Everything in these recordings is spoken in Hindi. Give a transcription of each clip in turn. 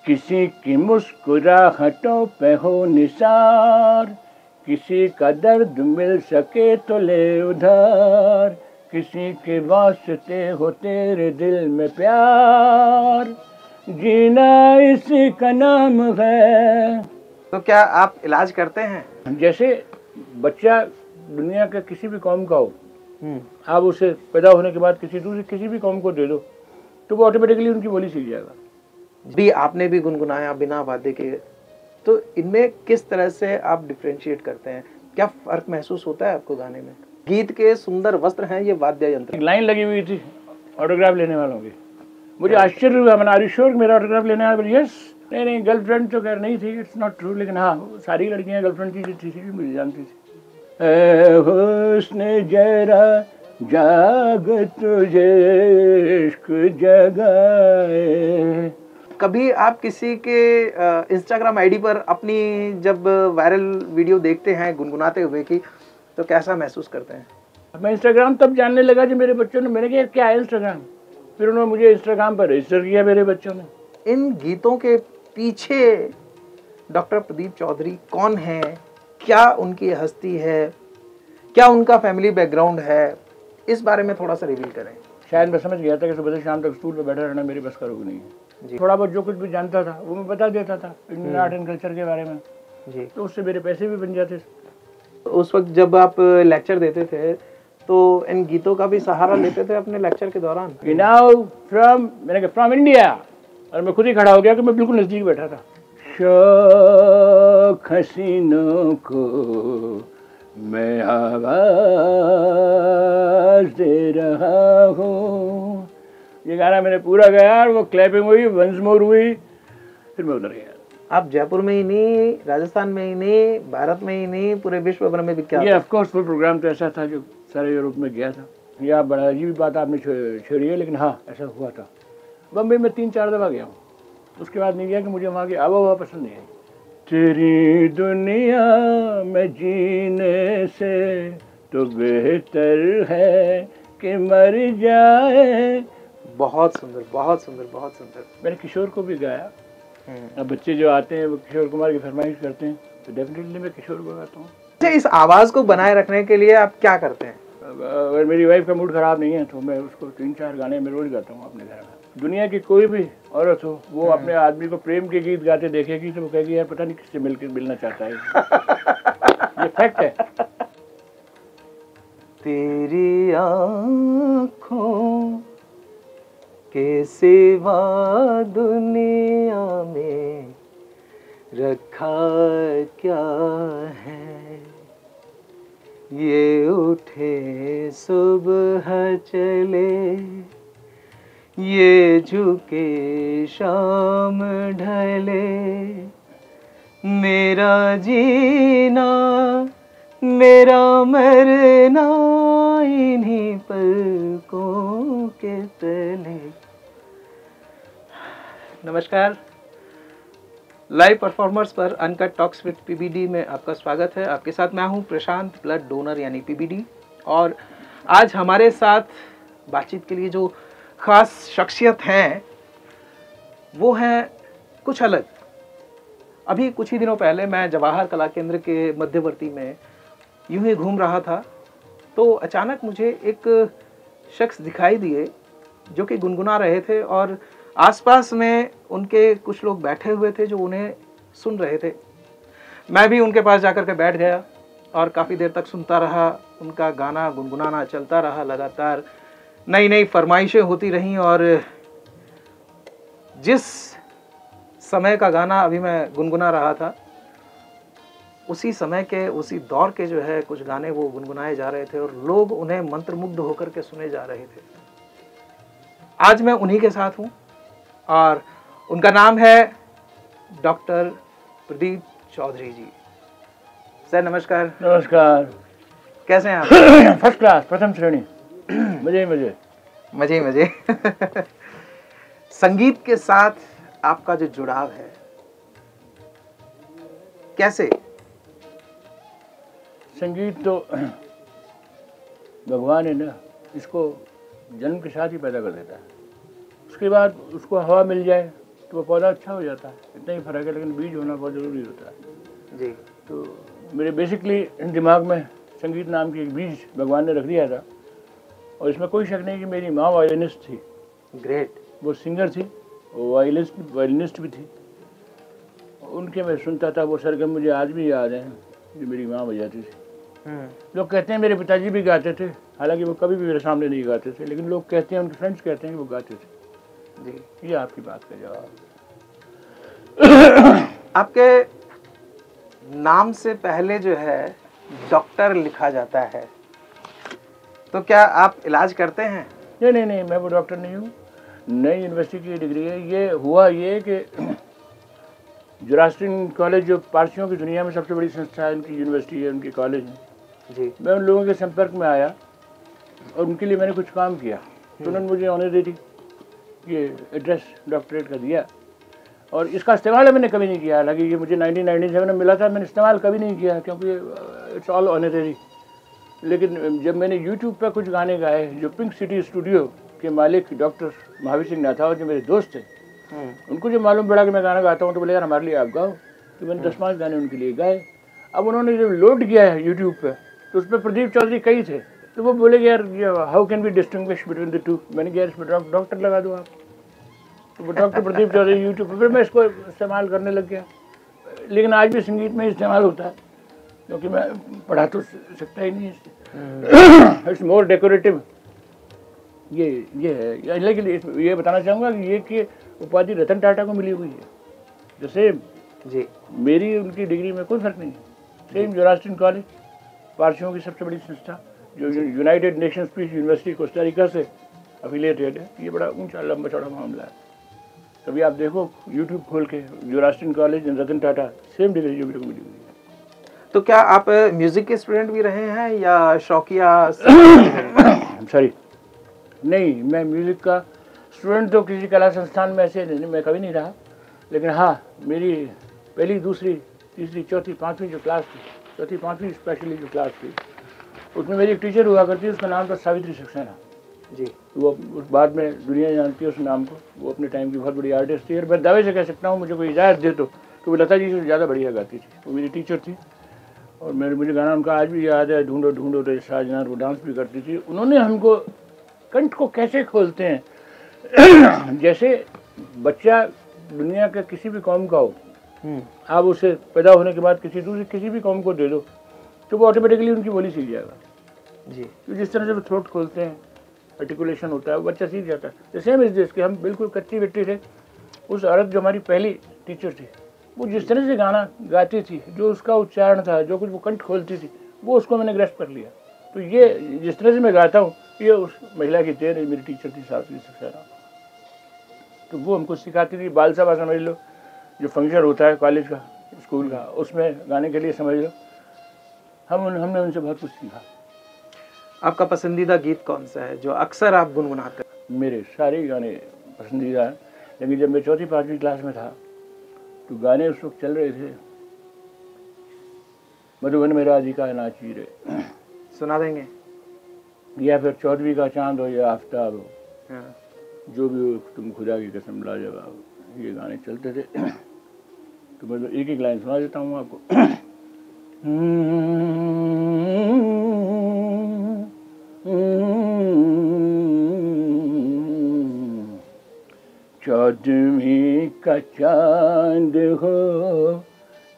किसी की मुस्कुराहटों पे हो निसार, किसी का दर्द मिल सके तो ले उधार, किसी के वास्ते हो तेरे दिल में प्यार, जीना इसी का नाम है। तो क्या आप इलाज करते हैं? जैसे बच्चा दुनिया का किसी भी कौम का हो, आप उसे पैदा होने के बाद किसी भी कौम को दे दो तो वो ऑटोमेटिकली उनकी बोली सीख जाएगा। भी आपने भी गुनगुनाया बिना वाद्य के, तो इनमें किस तरह से आप डिफरेंशिएट करते हैं? क्या फर्क महसूस होता है आपको गाने में? गीत के सुंदर वस्त्र हैं ये वाद्य यंत्र। एक लाइन लगी हुई थी ऑटोग्राफ लेने वालों की, मुझे आश्चर्य हुआ, मैंने आर श्योर मेरा ऑटोग्राफ लेने वाला? यस। नहीं गर्लफ्रेंड तो खैर नहीं थी, इट्स नॉट ट्रू, लेकिन हाँ सारी लड़कियां गर्लफ्रेंड की थी मुझे जानती थी। ऐ हुस्न जरा जाग तुझे इश्क जगाए। कभी आप किसी के इंस्टाग्राम आईडी पर अपनी जब वायरल वीडियो देखते हैं गुनगुनाते हुए की, तो कैसा महसूस करते हैं? मैं इंस्टाग्राम तब जानने लगा जब मेरे बच्चों ने, मैंने कहा क्या है इंस्टाग्राम, फिर उन्होंने मुझे इंस्टाग्राम पर रजिस्टर किया मेरे बच्चों ने। इन गीतों के पीछे डॉक्टर प्रदीप चौधरी कौन है? क्या उनकी हस्ती है? क्या उनका फैमिली बैकग्राउंड है? इस बारे में थोड़ा सा रिवील करें। शायद मैं समझ गया था कि सुबह से शाम तक स्टूल पे बैठा रहना मेरी बस का रोग नहीं है। थोड़ा बहुत जो कुछ भी जानता था वो मैं बता देता था इंडियन आर्ट एंड कल्चर के बारे में जी, तो उससे मेरे पैसे भी बन जाते। उस वक्त जब आप लेक्चर देते थे तो इन गीतों का भी सहारा लेते थे अपने लेक्चर के दौरान? मैंने कहा फ्रॉम इंडिया, और मैं खुद ही खड़ा हो गया कि मैं बिल्कुल नजदीक बैठा था। शौक हसीनों को मैं आवाज दे रहा हूँ, ये गाना मैंने पूरा गाया और वो क्लैपिंग हुई, वंस मोर हुई, फिर मैं उधर गया। आप जयपुर में ही नहीं, राजस्थान में ही नहीं, भारत में ही नहीं, पूरे विश्व भर में भी क्या? ये ऑफ कोर्स फुल प्रोग्राम तो ऐसा था जो सारे यूरोप में गया था। यह बड़ा अजीब बात आपने छेड़ी है, लेकिन हाँ ऐसा हुआ था। बम्बई में 3-4 दफ़ा गया हूँ, उसके बाद नहीं गया कि मुझे वहाँ की आबोहवा पसंद नहीं आई। तेरी दुनिया में जीने से तो बेहतर है कि मर जाए। बहुत सुंदर, बहुत सुंदर, बहुत सुंदर। मैंने किशोर को भी गाया। अब बच्चे जो आते हैं वो किशोर कुमार की फरमाइश करते हैं तो डेफिनेटली मैं किशोर को गाता हूँ। इस आवाज़ को बनाए रखने के लिए आप क्या करते हैं? अगर मेरी वाइफ का मूड खराब नहीं है तो मैं उसको 3-4 गाने में रोज गाता हूँ अपने घर में। दुनिया की कोई भी औरत हो, वो अपने आदमी को प्रेम के गीत गाते देखेगी तो वो कहेगी यार पता नहीं किससे मिलना चाहता है। ये फैक्ट है। तेरी आँखों के सिवा दुनिया में रखा क्या है, ये उठे सुबह चले, ये झुके शाम ढले, मेरा जीना मेरा मरना इन्हीं पलकों के तले। नमस्कार, लाइव परफॉर्मर्स पर अनकट टॉक्स विद पीबीडी में आपका स्वागत है। आपके साथ मैं हूं प्रशांत, ब्लड डोनर यानी पीबीडी। और आज हमारे साथ बातचीत के लिए जो खास शख्सियत हैं वो हैं कुछ अलग। अभी कुछ ही दिनों पहले मैं जवाहर कला केंद्र के मध्यवर्ती में यूं ही घूम रहा था तो अचानक मुझे एक शख्स दिखाई दिए जो कि गुनगुना रहे थे और आसपास में उनके कुछ लोग बैठे हुए थे जो उन्हें सुन रहे थे। मैं भी उनके पास जाकर के बैठ गया और काफ़ी देर तक सुनता रहा। उनका गाना गुनगुनाना चलता रहा, लगातार नई नई फरमाइशें होती रहीं। और जिस समय का गाना अभी मैं गुनगुना रहा था उसी समय के, उसी दौर के जो है कुछ गाने वो गुनगुनाए जा रहे थे और लोग उन्हें मंत्रमुग्ध होकर के सुने जा रहे थे। आज मैं उन्हीं के साथ हूँ और उनका नाम है डॉक्टर प्रदीप चौधरी जी। सर नमस्कार। नमस्कार। कैसे हैं आप? फर्स्ट क्लास, प्रथम श्रेणी। मजे मजे मजे मजे। संगीत के साथ आपका जो जुड़ाव है कैसे? संगीत तो भगवान है ना, इसको जन्म के साथ ही पैदा कर देता है। उसके बाद उसको हवा मिल जाए तो वो पौधा अच्छा हो जाता है। इतना ही फर्क है, लेकिन बीज होना बहुत ज़रूरी होता है जी। तो मेरे बेसिकली दिमाग में संगीत नाम की एक बीज भगवान ने रख दिया था, और इसमें कोई शक नहीं कि मेरी माँ वायलिनिस्ट थी। ग्रेट। वो सिंगर थी, वो वायलिनिस्ट भी थी। उनके मैं सुनता था, वो सरगम मुझे आज भी याद हैं जो मेरी माँ बजाती थी। लोग कहते हैं मेरे पिताजी भी गाते थे, हालांकि वो कभी भी मेरे सामने नहीं गाते थे, लेकिन लोग कहते हैं, उनके फ्रेंड्स कहते हैं कि वो गाते थे जी। ये आपकी बात का जवाब। आपके नाम से पहले जो है डॉक्टर लिखा जाता है, तो क्या आप इलाज करते हैं? नहीं, मैं वो डॉक्टर नहीं हूँ। नई यूनिवर्सिटी की डिग्री है। ये हुआ ये कि ज़ोरास्ट्रियन कॉलेज जो पारसियों की दुनिया में सबसे बड़ी संस्था है, उनकी यूनिवर्सिटी है, उनकी कॉलेज है जी। मैं उन लोगों के संपर्क में आया और उनके लिए मैंने कुछ काम किया, तो उन्होंने मुझे ऑनरेरी ये एड्रेस डॉक्टरेट का दिया, और इसका इस्तेमाल मैंने कभी नहीं किया। हालांकि ये मुझे 1997 में मिला था, मैंने इस्तेमाल कभी नहीं किया क्योंकि इट्स ऑल ऑनरेरी। लेकिन जब मैंने यूट्यूब पर कुछ गाने गाए, जो पिंक सिटी स्टूडियो के मालिक डॉक्टर महावीर सिंह नाथावत जो मेरे दोस्त थे, उनको जो मालूम पड़ा कि मैं गाना गाता हूँ, तो बोले यार हमारे लिए आप गाओ। तो मैंने 10-5 गाने उनके लिए गाए। अब उन्होंने जब लोड किया है यूट्यूब पर, तो उसमें प्रदीप चौधरी कई थे, तो वो बोले यार how can be distinguish between the two. मैंने कहा इसमें डॉक्टर लगा दो आप। तो वो डॉक्टर प्रदीप चौधरी यूट्यूब पर, फिर मैं इसको इस्तेमाल करने लग गया। लेकिन आज भी संगीत में इस्तेमाल होता है, क्योंकि मैं पढ़ा तो सकता ही नहीं इससे। It's more decorative. ये है। लेकिन ये बताना चाहूँगा कि ये कि उपाधि रतन टाटा को मिली हुई है, जैसे जी मेरी उनकी डिग्री में कोई फर्क नहीं है। सेम ज़ोरास्ट्रियन कॉलेज, पारसियों की सबसे बड़ी संस्था, जो United Nations Peace University Costa Rica से अफिलिएटेड है। ये बड़ा ऊंचा लंबा चौड़ा मामला है। कभी आप देखो यूट्यूब खोल के, ज़ोरास्ट्रियन college Ratan Tata, same degree जो मेरे को मिली हुई है। तो क्या आप म्यूजिक के स्टूडेंट भी रहे हैं या शौकिया? सॉरी, नहीं, मैं म्यूज़िक का स्टूडेंट तो किसी कला संस्थान में ऐसे नहीं, मैं कभी नहीं रहा। लेकिन हाँ, मेरी पहली, दूसरी, तीसरी, चौथी, पाँचवीं जो क्लास थी, चौथी पाँचवीं स्पेशली जो क्लास थी, उसमें मेरी एक टीचर हुआ करती, उसका नाम था सावित्री सक्सेना जी। वो उस बाद में दुनिया जानती है उस नाम को। वो अपने टाइम की बहुत बड़ी आर्टिस्ट थी, और मैं दावे से कह सकता हूँ, मुझे कोई इजाज़त दे तो वो लता जी से ज़्यादा बढ़िया गाती थी। वो मेरी टीचर थी, और मुझे गाना उनका आज भी याद है, ढूंढो ढूंढो रे साजना। वो डांस भी करती थी। उन्होंने हमको कंठ को कैसे खोलते हैं जैसे बच्चा दुनिया का किसी भी कौम का हो, आप उसे पैदा होने के बाद किसी भी कौम को दे दो, तो वो ऑटोमेटिकली उनकी बोली सीख जाएगा जी। तो जिस तरह से वो थ्रोट खोलते हैं, आर्टिकुलेशन होता है, वो बच्चा सीख जाता है। सेम इज दिस कि हम बिल्कुल कच्ची मिट्टी थे। उस औरत जो हमारी पहली टीचर थी, वो जिस तरह से गाना गाती थी, जो उसका उच्चारण था, जो कुछ वो कंठ खोलती थी, वो उसको मैंने ग्रैस्प कर लिया। तो ये जिस तरह से मैं गाता हूँ, ये उस महिला की देन है। मेरी टीचर थी सावित्री सक्सेना, तो वो हमको सिखाती थी। बाल सभा समझ लो, जो फंक्शन होता है कॉलेज का, स्कूल का, उसमें गाने के लिए समझ लो, हमने उनसे बहुत कुछ सीखा। आपका पसंदीदा गीत कौन सा है जो अक्सर आप गुनगुनाते हैं? मेरे सारे गाने पसंदीदा हैं, लेकिन जब मैं चौथी पाँचवीं क्लास में था, तो गाने उस वक्त चल रहे थे, मधुबन में राधिका नाची रे, सुना देंगे? या फिर चौदहवीं का चांद हो या आफ्ताब हो, जो भी हो तुम खुदा की कसम लाजवाब, ये गाने चलते थे। तो मैं तो एक लाइन सुना देता हूँ आपको। चौदहवीं का चांद हो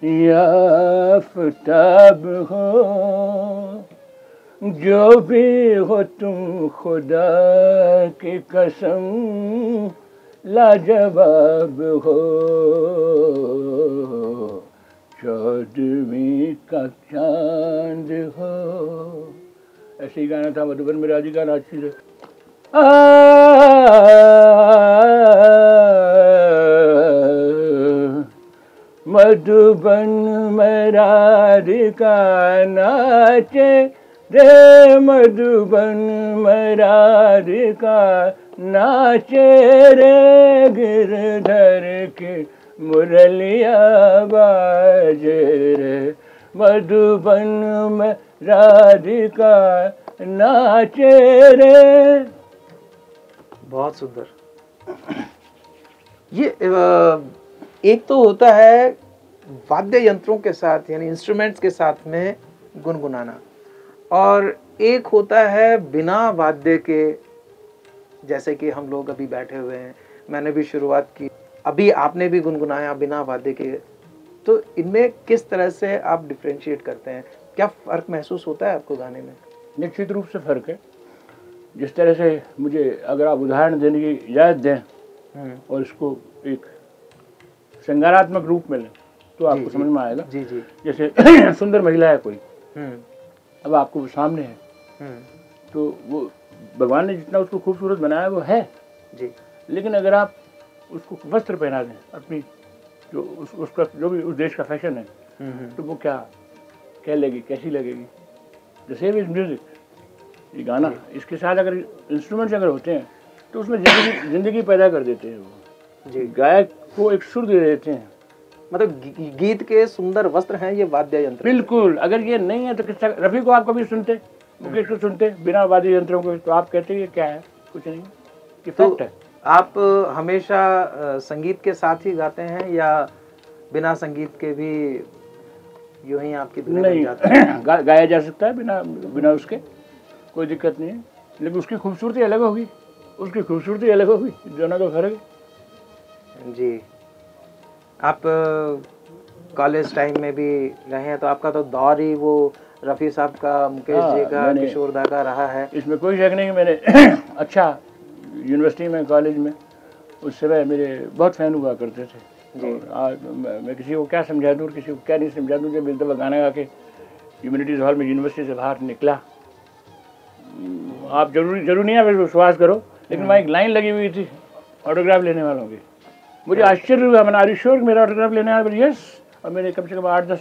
या आफ्ताब हो, जो भी हो तुम खुदा की कसम लाजवाब हो। चौदहवीं का चांद हो, ऐसे ही गाना था। मधुबन में राधिका नाची रे, मधुबन में राधिका नाचे रे, मधुबन में राधिका नाचे रे, गिरधर की मुरलिया बाजे रे, मधुबन में राधिका नाचे रे। बहुत सुंदर। ये एक तो होता है वाद्य यंत्रों के साथ यानी इंस्ट्रूमेंट्स के साथ में गुनगुनाना, और एक होता है बिना वाद्य के, जैसे कि हम लोग अभी बैठे हुए हैं, मैंने भी शुरुआत की, अभी आपने भी गुनगुनाया बिना वाद्य के। तो इनमें किस तरह से आप डिफरेंशिएट करते हैं? क्या फ़र्क महसूस होता है आपको गाने में? निश्चित रूप से फ़र्क है। जिस तरह से मुझे अगर आप उदाहरण देने की इजाज़त दें और इसको एक संज्ञानात्मक रूप में लें तो आपको समझ में आएगा। जी जी। जैसे सुंदर महिला है कोई, अब आपको वो सामने है, तो वो भगवान ने जितना उसको खूबसूरत बनाया वो है जी, लेकिन अगर आप उसको वस्त्र पहना दें अपनी जो उसका जो भी उस देश का फैशन है, तो वो क्या लगेगी, कैसी लगेगी। द सेम इज म्यूजिक, ये गाना, इसके साथ अगर इंस्ट्रूमेंट्स अगर होते हैं तो उसमें जिंदगी पैदा कर देते हैं वो जी, गायक को एक सुर दे देते हैं। मतलब गीत के सुंदर वस्त्र हैं ये वाद्य यंत्र। बिल्कुल, अगर ये नहीं है तो किसका, रफ़ी को आप कभी सुनते, मुकेश को सुनते बिना वाद्य यंत्रों को, तो आप कहते ये क्या है, कुछ नहीं, ये फैक्ट है। आप हमेशा संगीत के साथ ही गाते हैं या बिना संगीत के भी यूं ही आपकी धुन बन जाती है? गाया जा सकता है बिना उसके, कोई दिक्कत नहीं है, लेकिन उसकी खूबसूरती अलग होगी, उसकी खूबसूरती अलग होगी, दोनों का फर्क है। जी, आप कॉलेज टाइम में भी रहे हैं, तो आपका तो दौर ही वो रफ़ी साहब का, मुकेश जी का, किशोर दा का रहा है। इसमें कोई शक नहीं। मैंने अच्छा यूनिवर्सिटी में, कॉलेज में उस समय मेरे बहुत फ़ैन हुआ करते थे जी। और मैं किसी को क्या समझा दूँ, किसी को क्या नहीं समझा दूँ। जब एक दफ़ा गाना गा के ह्यूमैनिटीज़ हॉल में यूनिवर्सिटी से बाहर निकला, आप जरूरी नहीं है विश्वास करो, लेकिन वहाँ एक लाइन लगी हुई थी ऑटोग्राफ लेने वालों की। मुझे आश्चर्य हुआ, मैंने आर यू श्योर मेरा ऑटोग्राफ लेने आया? यस। और मेरे कम से कम 8-10।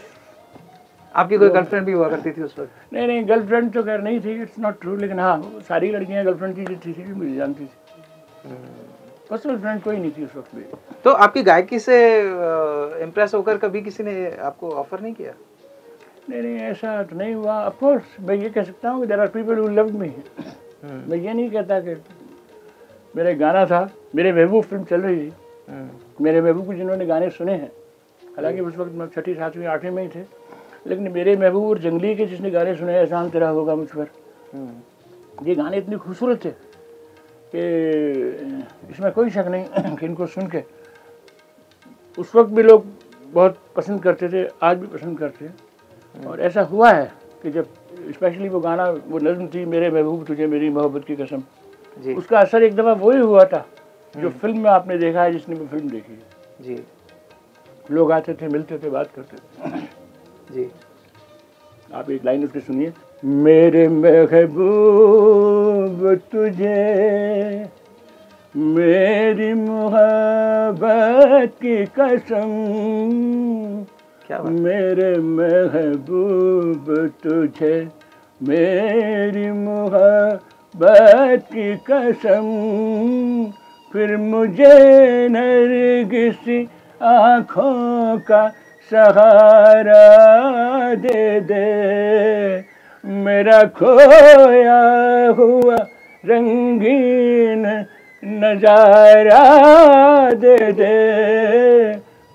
आपकी कोई गर्लफ्रेंड भी हुआ करती थी उस वक्त? नहीं, गर्लफ्रेंड तो खैर नहीं थी, इट्स नॉट ट्रू, लेकिन हाँ सारी लड़कियाँ गर्लफ्रेंड की थी मुझे जानती थी, पर्सनल फ्रेंड कोई नहीं थी उस वक्त भी। तो आपकी गायकी से इम्प्रेस होकर कभी किसी ने आपको ऑफर नहीं किया? नहीं, ऐसा तो नहीं हुआ। ऑफ कोर्स मैं ये कह सकता हूँ कि there are people who loved me. मैं ये नहीं कहता कि मेरा गाना था, मेरे महबूब फिल्म चल रही थी, मेरे महबूब को जिन्होंने गाने सुने हैं, हालांकि उस वक्त मैं 6ठी 7वीं 8वीं में ही थे, लेकिन मेरे महबूब और जंगली के जिसने गाने सुने, एहसान तेरा होगा मुझ पर, ये गाने इतने खूबसूरत थे कि इसमें कोई शक नहीं कि इनको सुन के उस वक्त भी लोग बहुत पसंद करते थे, आज भी पसंद करते हैं। और ऐसा हुआ है कि जब स्पेशली वो गाना, वो नज़्म थी मेरे महबूब तुझे मेरी मोहब्बत की कसम जी, उसका असर एक दफ़ा वही हुआ था जो फिल्म में आपने देखा है, जिसने भी फिल्म देखी है जी। लोग आते थे, मिलते थे, बात करते थे जी। आप एक लाइन उसकी सुनिए, मेरे महबूब तुझे मेरी मोहब्बत की कसम, मेरे महबूब तुझे मेरी मोहब्बत की कसम, फिर मुझे नरगिस आँखों का सहारा दे दे, मेरा खोया हुआ रंगीन नजारा दे दे,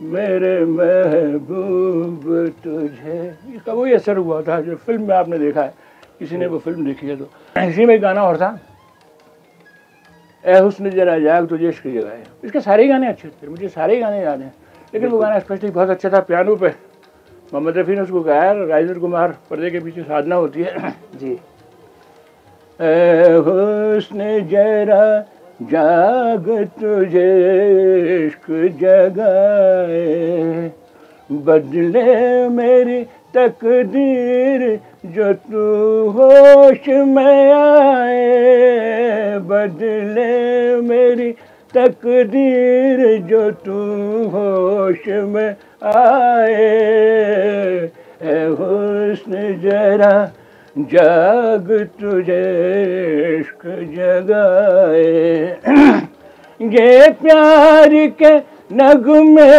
मेरे महबूब तुझे। इसका वही असर हुआ था जो फिल्म में आपने देखा है, किसी ने वो फिल्म देखी है तो। इसी में गाना और था, ए हुस्न जरा जाग तुझे इश्क जगाए। इसके सारे गाने अच्छे थे, मुझे सारे गाने याद हैं, लेकिन वो गाना स्पेशली बहुत अच्छा था। पियानो पे मोहम्मद रफ़ी ने उसको गाया, राजेंद्र कुमार पर्दे के पीछे साधना होती है जी। ए हुस्न जरा जाग तुझे इश्क जगाए, बदले मेरी तकदीर जो तू होश में आए, बदले मेरी तकदीर जो तू होश में आए, ए हुस्न जरा जाग तुझे इश्क जगाए। ये प्यार के नगमे,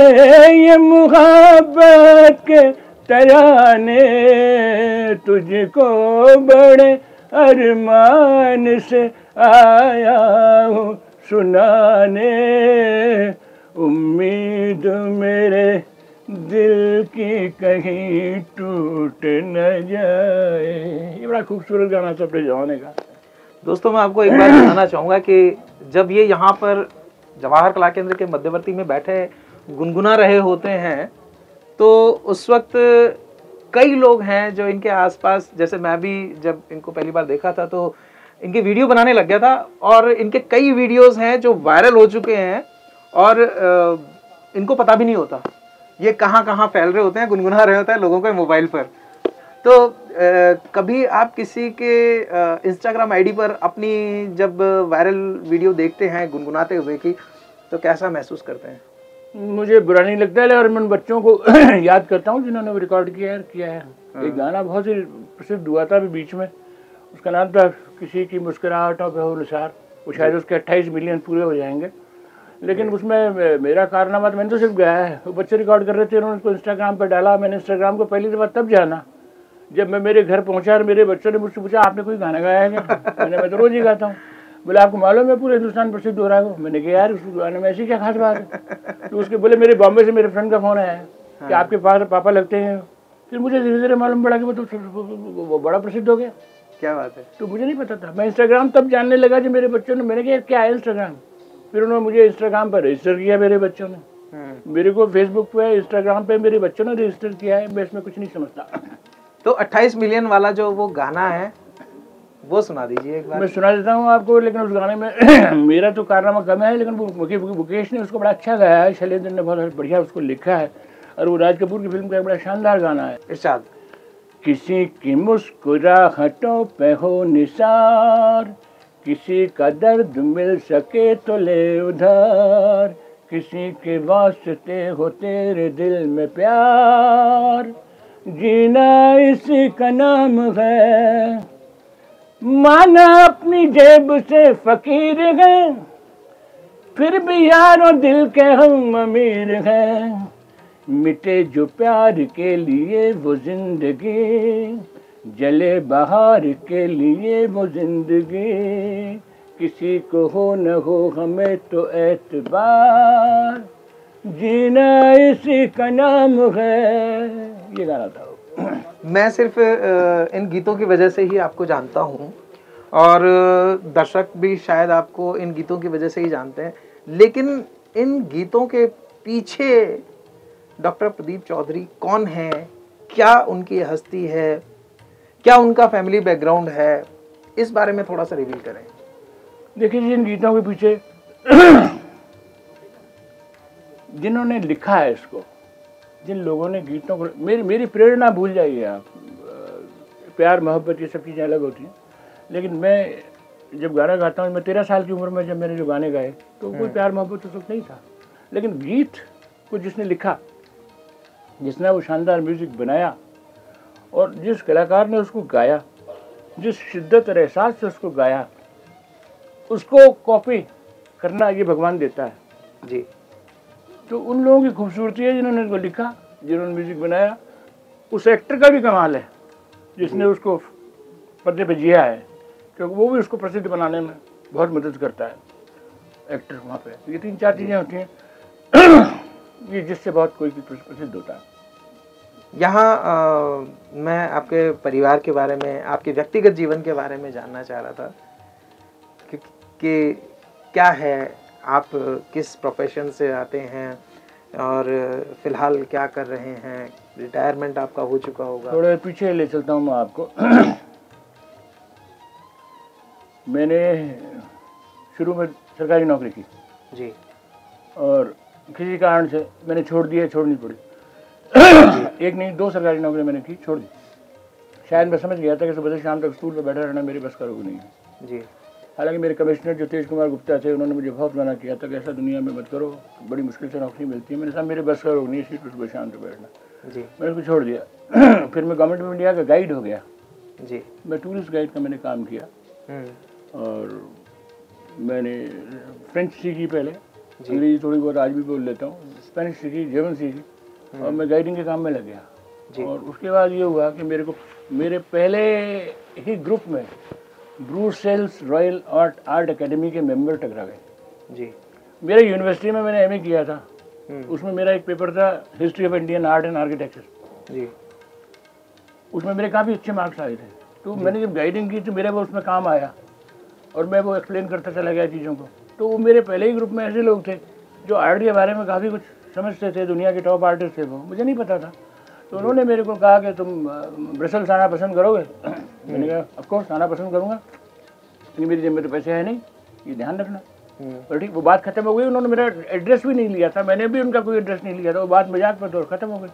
ये मुहब्बत के तराने, तुझको बड़े अरमान से आया हूँ सुनाने, उम्मीद मेरे दिल की कहीं टूट न जाए। ये बड़ा खूबसूरत गाना था अपने जमाने का। दोस्तों मैं आपको एक बात बताना चाहूँगा कि जब ये यहाँ पर जवाहर कला केंद्र के मध्यवर्ती में बैठे गुनगुना रहे होते हैं तो उस वक्त कई लोग हैं जो इनके आसपास, जैसे मैं भी जब इनको पहली बार देखा था तो इनके वीडियो बनाने लग गया था और इनके कई वीडियोस हैं जो वायरल हो चुके हैं और इनको पता भी नहीं होता ये कहाँ कहाँ फैल रहे होते हैं, गुनगुना रहे होते हैं लोगों के मोबाइल पर। तो कभी आप किसी के इंस्टाग्राम आईडी पर अपनी जब वायरल वीडियो देखते हैं गुनगुनाते हुए की तो कैसा महसूस करते हैं? मुझे बुरा नहीं लगता है और मैं उन बच्चों को याद करता हूँ जिन्होंने वो रिकॉर्ड किया है। एक गाना बहुत ही प्रसिद्ध हुआ था अभी बीच में, उसका नाम था किसी की मुस्कुराहटों पे हो निसार। वो शायद उसके 28 मिलियन पूरे हो जाएंगे, लेकिन उसमें मेरा कारनामा तो मैंने तो सिर्फ गाया है। वो बच्चे रिकॉर्ड कर रहे थे, उन्होंने उसको इंस्टाग्राम पर डाला। मैंने इंस्टाग्राम को पहली दफ़ा तब जाना जब मैं मेरे घर पहुंचा और मेरे बच्चों ने मुझसे पूछा आपने कोई गाना गाया है क्या? मैं तो रोज ही गाता हूँ। बोले आपको मालूम है पूरे हिंदुस्तान प्रसिद्ध हो रहा है वो? मैंने कहा यार उस गाने में ऐसी क्या खास बात है? तो उसके बोले मेरे बॉम्बे से मेरे फ्रेंड का फ़ोन आया है कि आपके पापा लगते हैं। फिर मुझे धीरे धीरे मालूम पड़ा कि वो बड़ा प्रसिद्ध हो गया। क्या बात है। तो मुझे नहीं पता था। मैं इंस्टाग्राम तब जानने लगा जब मेरे बच्चों ने, मैंने कहा क्या है इंस्टाग्राम। फिर उन्होंने मुझे इंस्टाग्राम पर रजिस्टर किया मेरे बच्चों ने। मेरे को फेसबुक पे इंस्टाग्राम पे मेरे बच्चों ने रजिस्टर किया है। मैं इसमें कुछ नहीं समझता। तो 28 मिलियन वाला जो वो गाना है वो सुना दीजिए एक बार। मैं सुना देता हूँ आपको, लेकिन उस गाने में मेरा तो कारनामा कम है, लेकिन वो मुकेश ने उसको बड़ा अच्छा गाया है, शैलेंद्र ने बहुत बढ़िया उसको लिखा है और वो राज कपूर की फिल्म का एक बड़ा शानदार गाना है। इरशाद। किसी की मुस्कुराहटों पे हो निसार, किसी का दर्द मिल सके तो ले उधार, किसी के वास्ते हो तेरे दिल में प्यार, जीना इसी का नाम है, माना अपनी जेब से फकीर है, फिर भी यारों दिल के हम अमीर हैं, मिटे जो प्यार के लिए वो जिंदगी, जले बहार के लिए वो जिंदगी, किसी को हो न हो हमें तो एतबार, जीना इसी का नाम है। ये गाना था। मैं सिर्फ इन गीतों की वजह से ही आपको जानता हूँ और दर्शक भी शायद आपको इन गीतों की वजह से ही जानते हैं, लेकिन इन गीतों के पीछे डॉक्टर प्रदीप चौधरी कौन है, क्या उनकी हस्ती है, क्या उनका फैमिली बैकग्राउंड है, इस बारे में थोड़ा सा रिवील करें। देखिए जिन गीतों के पीछे जिन्होंने लिखा है इसको, जिन लोगों ने गीतों को, मेरी प्रेरणा भूल जाइए आप। प्यार मोहब्बत ये सब चीज़ें अलग होती हैं, लेकिन मैं जब गाना गाता हूँ, मैं 13 साल की उम्र में जब मैंने जो गाने गाए तो कोई प्यार मोहब्बत उस वक्त नहीं था, लेकिन गीत को जिसने लिखा, जिसने वो शानदार म्यूज़िक बनाया और जिस कलाकार ने उसको गाया, जिस शिद्दत और एहसास से उसको गाया, उसको कॉपी करना ये भगवान देता है जी। तो उन लोगों की खूबसूरती है जिन्होंने उसको लिखा, जिन्होंने म्यूज़िक बनाया। उस एक्टर का भी कमाल है जिसने उसको पर्दे पे जिया है, क्योंकि वो भी उसको प्रसिद्ध बनाने में बहुत मदद करता है एक्टर वहाँ पे। ये 3-4 चीज़ें होती हैं ये जिससे बहुत कोई प्रसिद्ध होता है। यहाँ मैं आपके परिवार के बारे में, आपके व्यक्तिगत जीवन के बारे में जानना चाह रहा था कि क्या है, आप किस प्रोफेशन से आते हैं और फिलहाल क्या कर रहे हैं, रिटायरमेंट आपका हो चुका होगा। थोड़े पीछे ले चलता हूँ मैं आपको। मैंने शुरू में सरकारी नौकरी की जी, और किसी कारण से मैंने छोड़ दिया, छोड़नी पड़ी। एक नहीं 2 सरकारी नौकरी मैंने की, छोड़ दी। शायद मैं समझ गया था कि सुबह से शाम तक स्टूल पर बैठा रहना मेरी बस का रोग नहीं है जी। हालांकि मेरे कमिश्नर जो तेज कुमार गुप्ता थे, उन्होंने मुझे बहुत मना किया था कि ऐसा दुनिया में मत करो, बड़ी मुश्किल से नौकरी मिलती है। मैंने कहा मेरे बस का रोग नहीं है सीट पर सुबह शाम तक बैठना जी। मैंने उसको छोड़ दिया। फिर मैं गवर्नमेंट ऑफ इंडिया का गाइड हो गया जी। मैं टूरिस्ट गाइड का मैंने काम किया और मैंने फ्रेंच सीखी पहले, अंग्रेजी थोड़ी बहुत आज भी बोल लेता हूँ, स्पेनिश सीखी, जर्मन सीखी और मैं गाइडिंग के काम में लग गया। और उसके बाद ये हुआ कि मेरे पहले ही ग्रुप में ब्रूसेल्स रॉयल आर्ट अकेडमी के मेंबर टकरा गए जी। मेरे यूनिवर्सिटी में मैंने एमए किया था, उसमें मेरा एक पेपर था history of Indian art and architecture जी। उसमें मेरे काफ़ी अच्छे मार्क्स आए थे। तो मैंने जब गाइडिंग की तो मेरे वो उसमें काम आया और मैं वो एक्सप्लेन करता चला गया चीज़ों को। तो वो मेरे पहले ही ग्रुप में ऐसे लोग थे जो आर्ट के बारे में काफ़ी कुछ समझते थे, दुनिया के टॉप आर्टिस्ट थे वो, मुझे नहीं पता था। तो उन्होंने मेरे को कहा कि तुम ब्रसेल्स आना पसंद करोगे? मैंने कहा ऑफ कोर्स आना पसंद करूँगा, लेकिन मेरी जेब में तो पैसे है नहीं, ये ध्यान रखना। और ठीक वो बात खत्म हो गई। उन्होंने मेरा एड्रेस भी नहीं लिया था, मैंने भी उनका कोई एड्रेस नहीं लिया था, वो बात मजाक पर तो खत्म हो गई।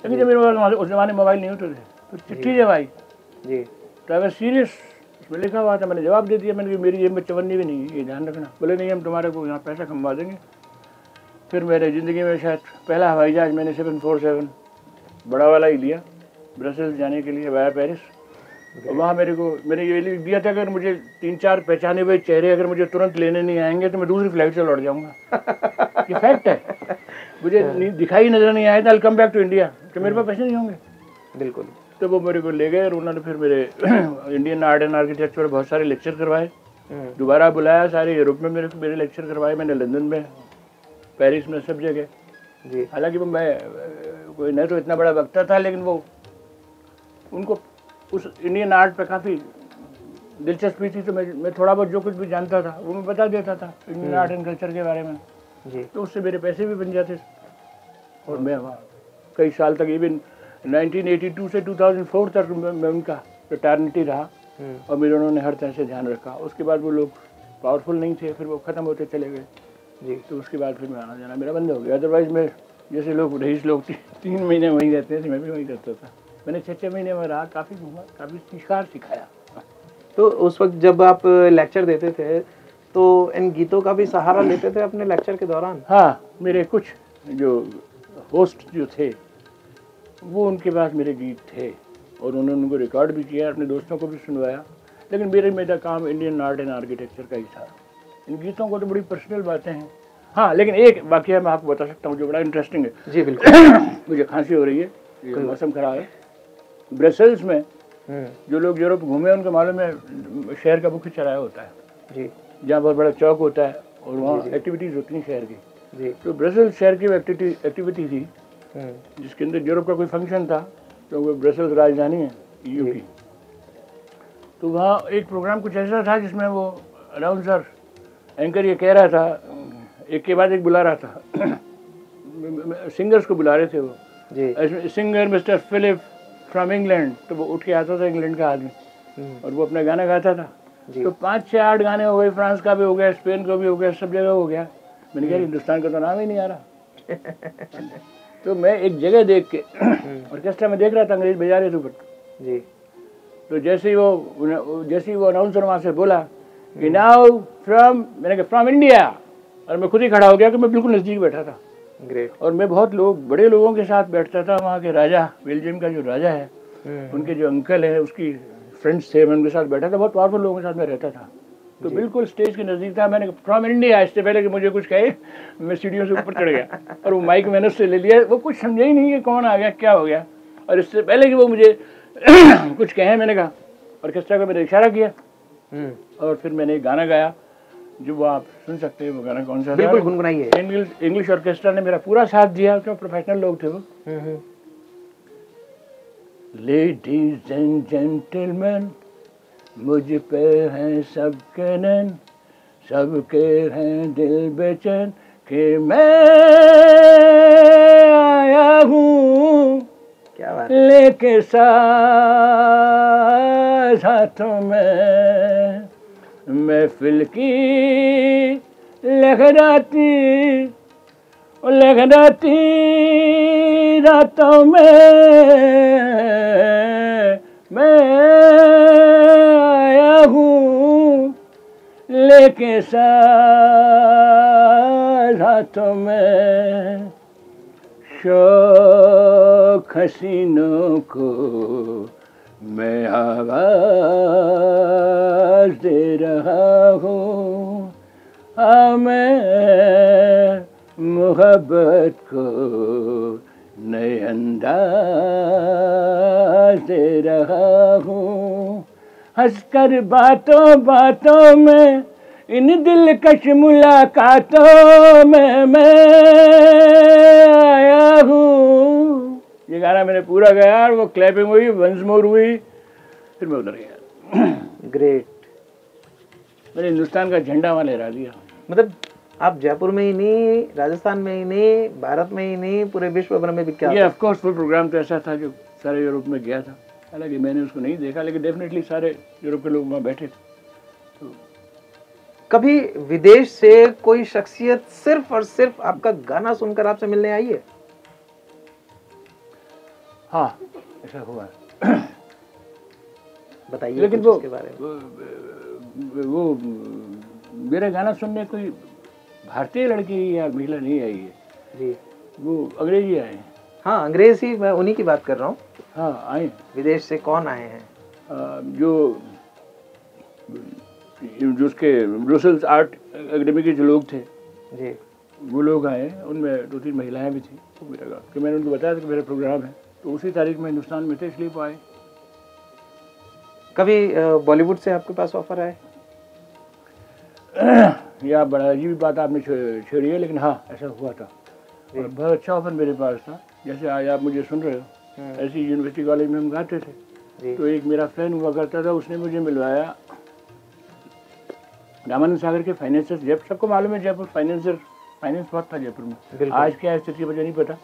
लेकिन जब मेरे पास उस जमाने मोबाइल नहीं होते थे तो चिट्ठी जब आई जी तो अगर सीरियस उसमें लिखा हुआ था, मैंने जवाब दे दिया। मैंने कहा मेरी जेब में चवन्नी भी नहीं है, ये ध्यान रखना। बोले नहीं, हम तुम्हारे को यहाँ पैसा कमवा देंगे। फिर मेरे ज़िंदगी में शायद पहला हवाई जहाज़ मैंने 747 बड़ा वाला ही लिया ब्रसेल्स जाने के लिए वाया पेरिस। और वहाँ मैंने ये लिख दिया था अगर मुझे 3-4 पहचाने हुए चेहरे अगर मुझे तुरंत लेने नहीं आएंगे तो मैं दूसरी फ्लाइट से लौट जाऊँगा। ये फैक्ट है, मुझे दिखाई नजर नहीं आया था, आई कम बैक टू इंडिया, तो मेरे पास पैसे नहीं होंगे। बिल्कुल। तो वो मेरे को ले गए और उन्होंने फिर मेरे इंडियन आर्ट एंड आर्किटेक्चर पर बहुत सारे लेक्चर करवाए, दोबारा बुलाया, सारे यूरोप में मेरे लेक्चर करवाए मैंने, लंदन में, पेरिस में, सब जगह जी। हालांकि वो मैं कोई नहीं तो इतना बड़ा वक्ता था, लेकिन वो उनको उस इंडियन आर्ट पे काफ़ी दिलचस्पी थी, तो मैं थोड़ा बहुत जो कुछ भी जानता था वो मैं बता देता था इंडियन आर्ट एंड कल्चर के बारे में जी। तो उससे मेरे पैसे भी बन जाते और मैं वहाँ कई साल तक, इवन 1982 से 2004 तक मैं उनका रिटायरमेंटी रहा और मेरे उन्होंने हर तरह से ध्यान रखा। उसके बाद वो लोग पावरफुल नहीं थे, फिर वो ख़त्म होते चले गए जी। तो उसके बाद फिर मैं आना जाना मेरा बंद हो गया। अदरवाइज़ मैं जैसे लोग रईस लोग 3 महीने वहीं रहते थे, मैं भी वहीं रहता था। मैंने 6 महीने में रहा, काफ़ी घूमा, काफ़ी सिखाया। तो उस वक्त जब आप लेक्चर देते थे तो इन गीतों का भी सहारा लेते थे अपने लेक्चर के दौरान? हाँ, मेरे कुछ जो होस्ट जो थे वो उनके पास मेरे गीत थे और उन्होंने उनको रिकॉर्ड भी किया, अपने दोस्तों को भी सुनवाया। लेकिन मेरा काम इंडियन आर्ट एंड आर्किटेक्चर का ही था। इन गीतों को तो बड़ी पर्सनल बातें हैं। हाँ, लेकिन एक वाकया मैं आपको बता सकता हूँ जो बड़ा इंटरेस्टिंग है जी। बिल्कुल। मुझे खांसी हो रही है, मौसम खराब है। ब्रसेल्स में जो लोग यूरोप घूमे उनको मालूम है शहर का मुख्य चौराहा होता है जी, जहाँ बहुत बड़ा चौक होता है और वहाँ एक्टिविटीज़ होती हैं शहर की जी। तो ब्रसेल्स शहर की एक्टिविटी थी जिसके अंदर यूरोप का कोई फंक्शन था, तो वो ब्रसेल्स राजधानी है ईयू की। तो वहाँ एक प्रोग्राम कुछ ऐसा था जिसमें वो अनाउंसर एंकर ये कह रहा था, एक के बाद एक बुला रहा था सिंगर्स को बुला रहे थे वो जी। Singer mister Philip from England, तो वो उठ के आता था इंग्लैंड का आदमी और वो अपना गाना गाता था। तो 5-6-8 गाने हो गए, फ्रांस का भी हो गया, स्पेन का भी हो गया, सब जगह हो गया। मैंने कहा हिंदुस्तान का तो नाम ही नहीं आ रहा। तो मैं एक जगह देख के ऑर्केस्ट्रा में देख रहा था, अंग्रेज बजा रहे थे ऊपर जी। तो जैसे ही वो अनाउंसर वहाँ से बोला कि नाउ फ्रॉम, मैंने कहा फ्रॉम इंडिया, और मैं खुद ही खड़ा हो गया कि मैं बिल्कुल नज़दीक बैठा था। ग्रेट। और मैं बहुत बड़े लोगों के साथ बैठता था। वहाँ के राजा, बेल्जियम का जो राजा है उनके जो अंकल है उसकी फ्रेंड्स थे, मैं उनके साथ बैठा था। बहुत पावरफुल लोगों के साथ मैं रहता था, तो बिल्कुल स्टेज के नज़दीक था। मैंने फ्रॉम इंडिया, इससे पहले कि मुझे कुछ कहे मैं सीढ़ियों से ऊपर चढ़ गया और वो माइक मैंने उससे ले लिया। वो कुछ समझा ही नहीं कि कौन आ गया, क्या हो गया। और इससे पहले कि वो मुझे कुछ कहे, मैंने कहा ऑर्केस्ट्रा को मैंने इशारा किया और फिर मैंने एक गाना गाया जो वो आप सुन सकते हैं। वो गाना कौन सा था? बिल्कुल गुनगुनाइए। इंग्लिश ऑर्केस्ट्रा ने मेरा पूरा साथ दिया, क्यों प्रोफेशनल लोग थे वो। लेडीज एंड जेंटलमैन, मुझ पे हैं सबके नैन, सबके हैं दिल बेचैन कि मैं आया हूँ क्या बात लेके साथ हाथों में, महफिल की लहराती रातों में मैं आया हूँ लेके साथ हाथों में, शौक हसीनों को मैं आवाज दे रहा हूँ। हाँ, मैं मोहब्बत को नए अंदाज दे रहा हूँ। हंसकर बातों बातों में इन दिलकश मुलाकातों में मैं आया हूँ। ये गाना मैंने पूरा गाया और वो क्लैपिंग हुई, वंस मोर हुई, फिर मैं उधर गया। ग्रेट। मैंने हिंदुस्तान का झंडा वहाँ लहरा दिया। मतलब आप जयपुर में ही नहीं, राजस्थान में ही नहीं, भारत में ही नहीं, पूरे विश्व भर में विख्यात। ये ऑफ कोर्स वो प्रोग्राम तो ऐसा था जो सारे यूरोप में गया था। हालांकि मैंने उसको नहीं देखा, लेकिन डेफिनेटली सारे यूरोप के लोग वहाँ बैठे थे। कभी विदेश से कोई शख्सियत सिर्फ और सिर्फ आपका गाना सुनकर आपसे मिलने आई है? हाँ, ऐसा हुआ। बताइए लेकिन कुछ वो इसके बारे में। वो मेरा गाना सुनने कोई भारतीय लड़की या महिला नहीं आई है जी, वो अंग्रेजी आए हैं। हाँ, अंग्रेज ही, मैं उन्हीं की बात कर रहा हूँ। हाँ, आए। विदेश से कौन आए हैं? जो उसके ब्रुसेल्स आर्ट एकेडमी के जो लोग थे जी, वो लोग आए। उनमें 2-3 महिलाएं भी थी। तो मेरा कि मैंने उनको बताया था कि मेरा प्रोग्राम है, तो उसी तारीख में हिंदुस्तान में थे, इसलिए वो आए। कभी बॉलीवुड से आपके पास ऑफर आए? यह बड़ा अजीब बात आपने छेड़ी है, लेकिन हाँ, ऐसा हुआ था। और बहुत अच्छा ऑफर मेरे पास था। जैसे आज आप मुझे सुन रहे हो, ऐसी यूनिवर्सिटी कॉलेज में हम गाते थे। तो एक मेरा फ्रेंड हुआ करता था, उसने मुझे मिलवाया रामानंद सागर के फाइनेंसर। जयपुर सबको मालूम है, जयपुर फाइनेंस बहुत था जयपुर में। आज क्या स्थिति मुझे नहीं पता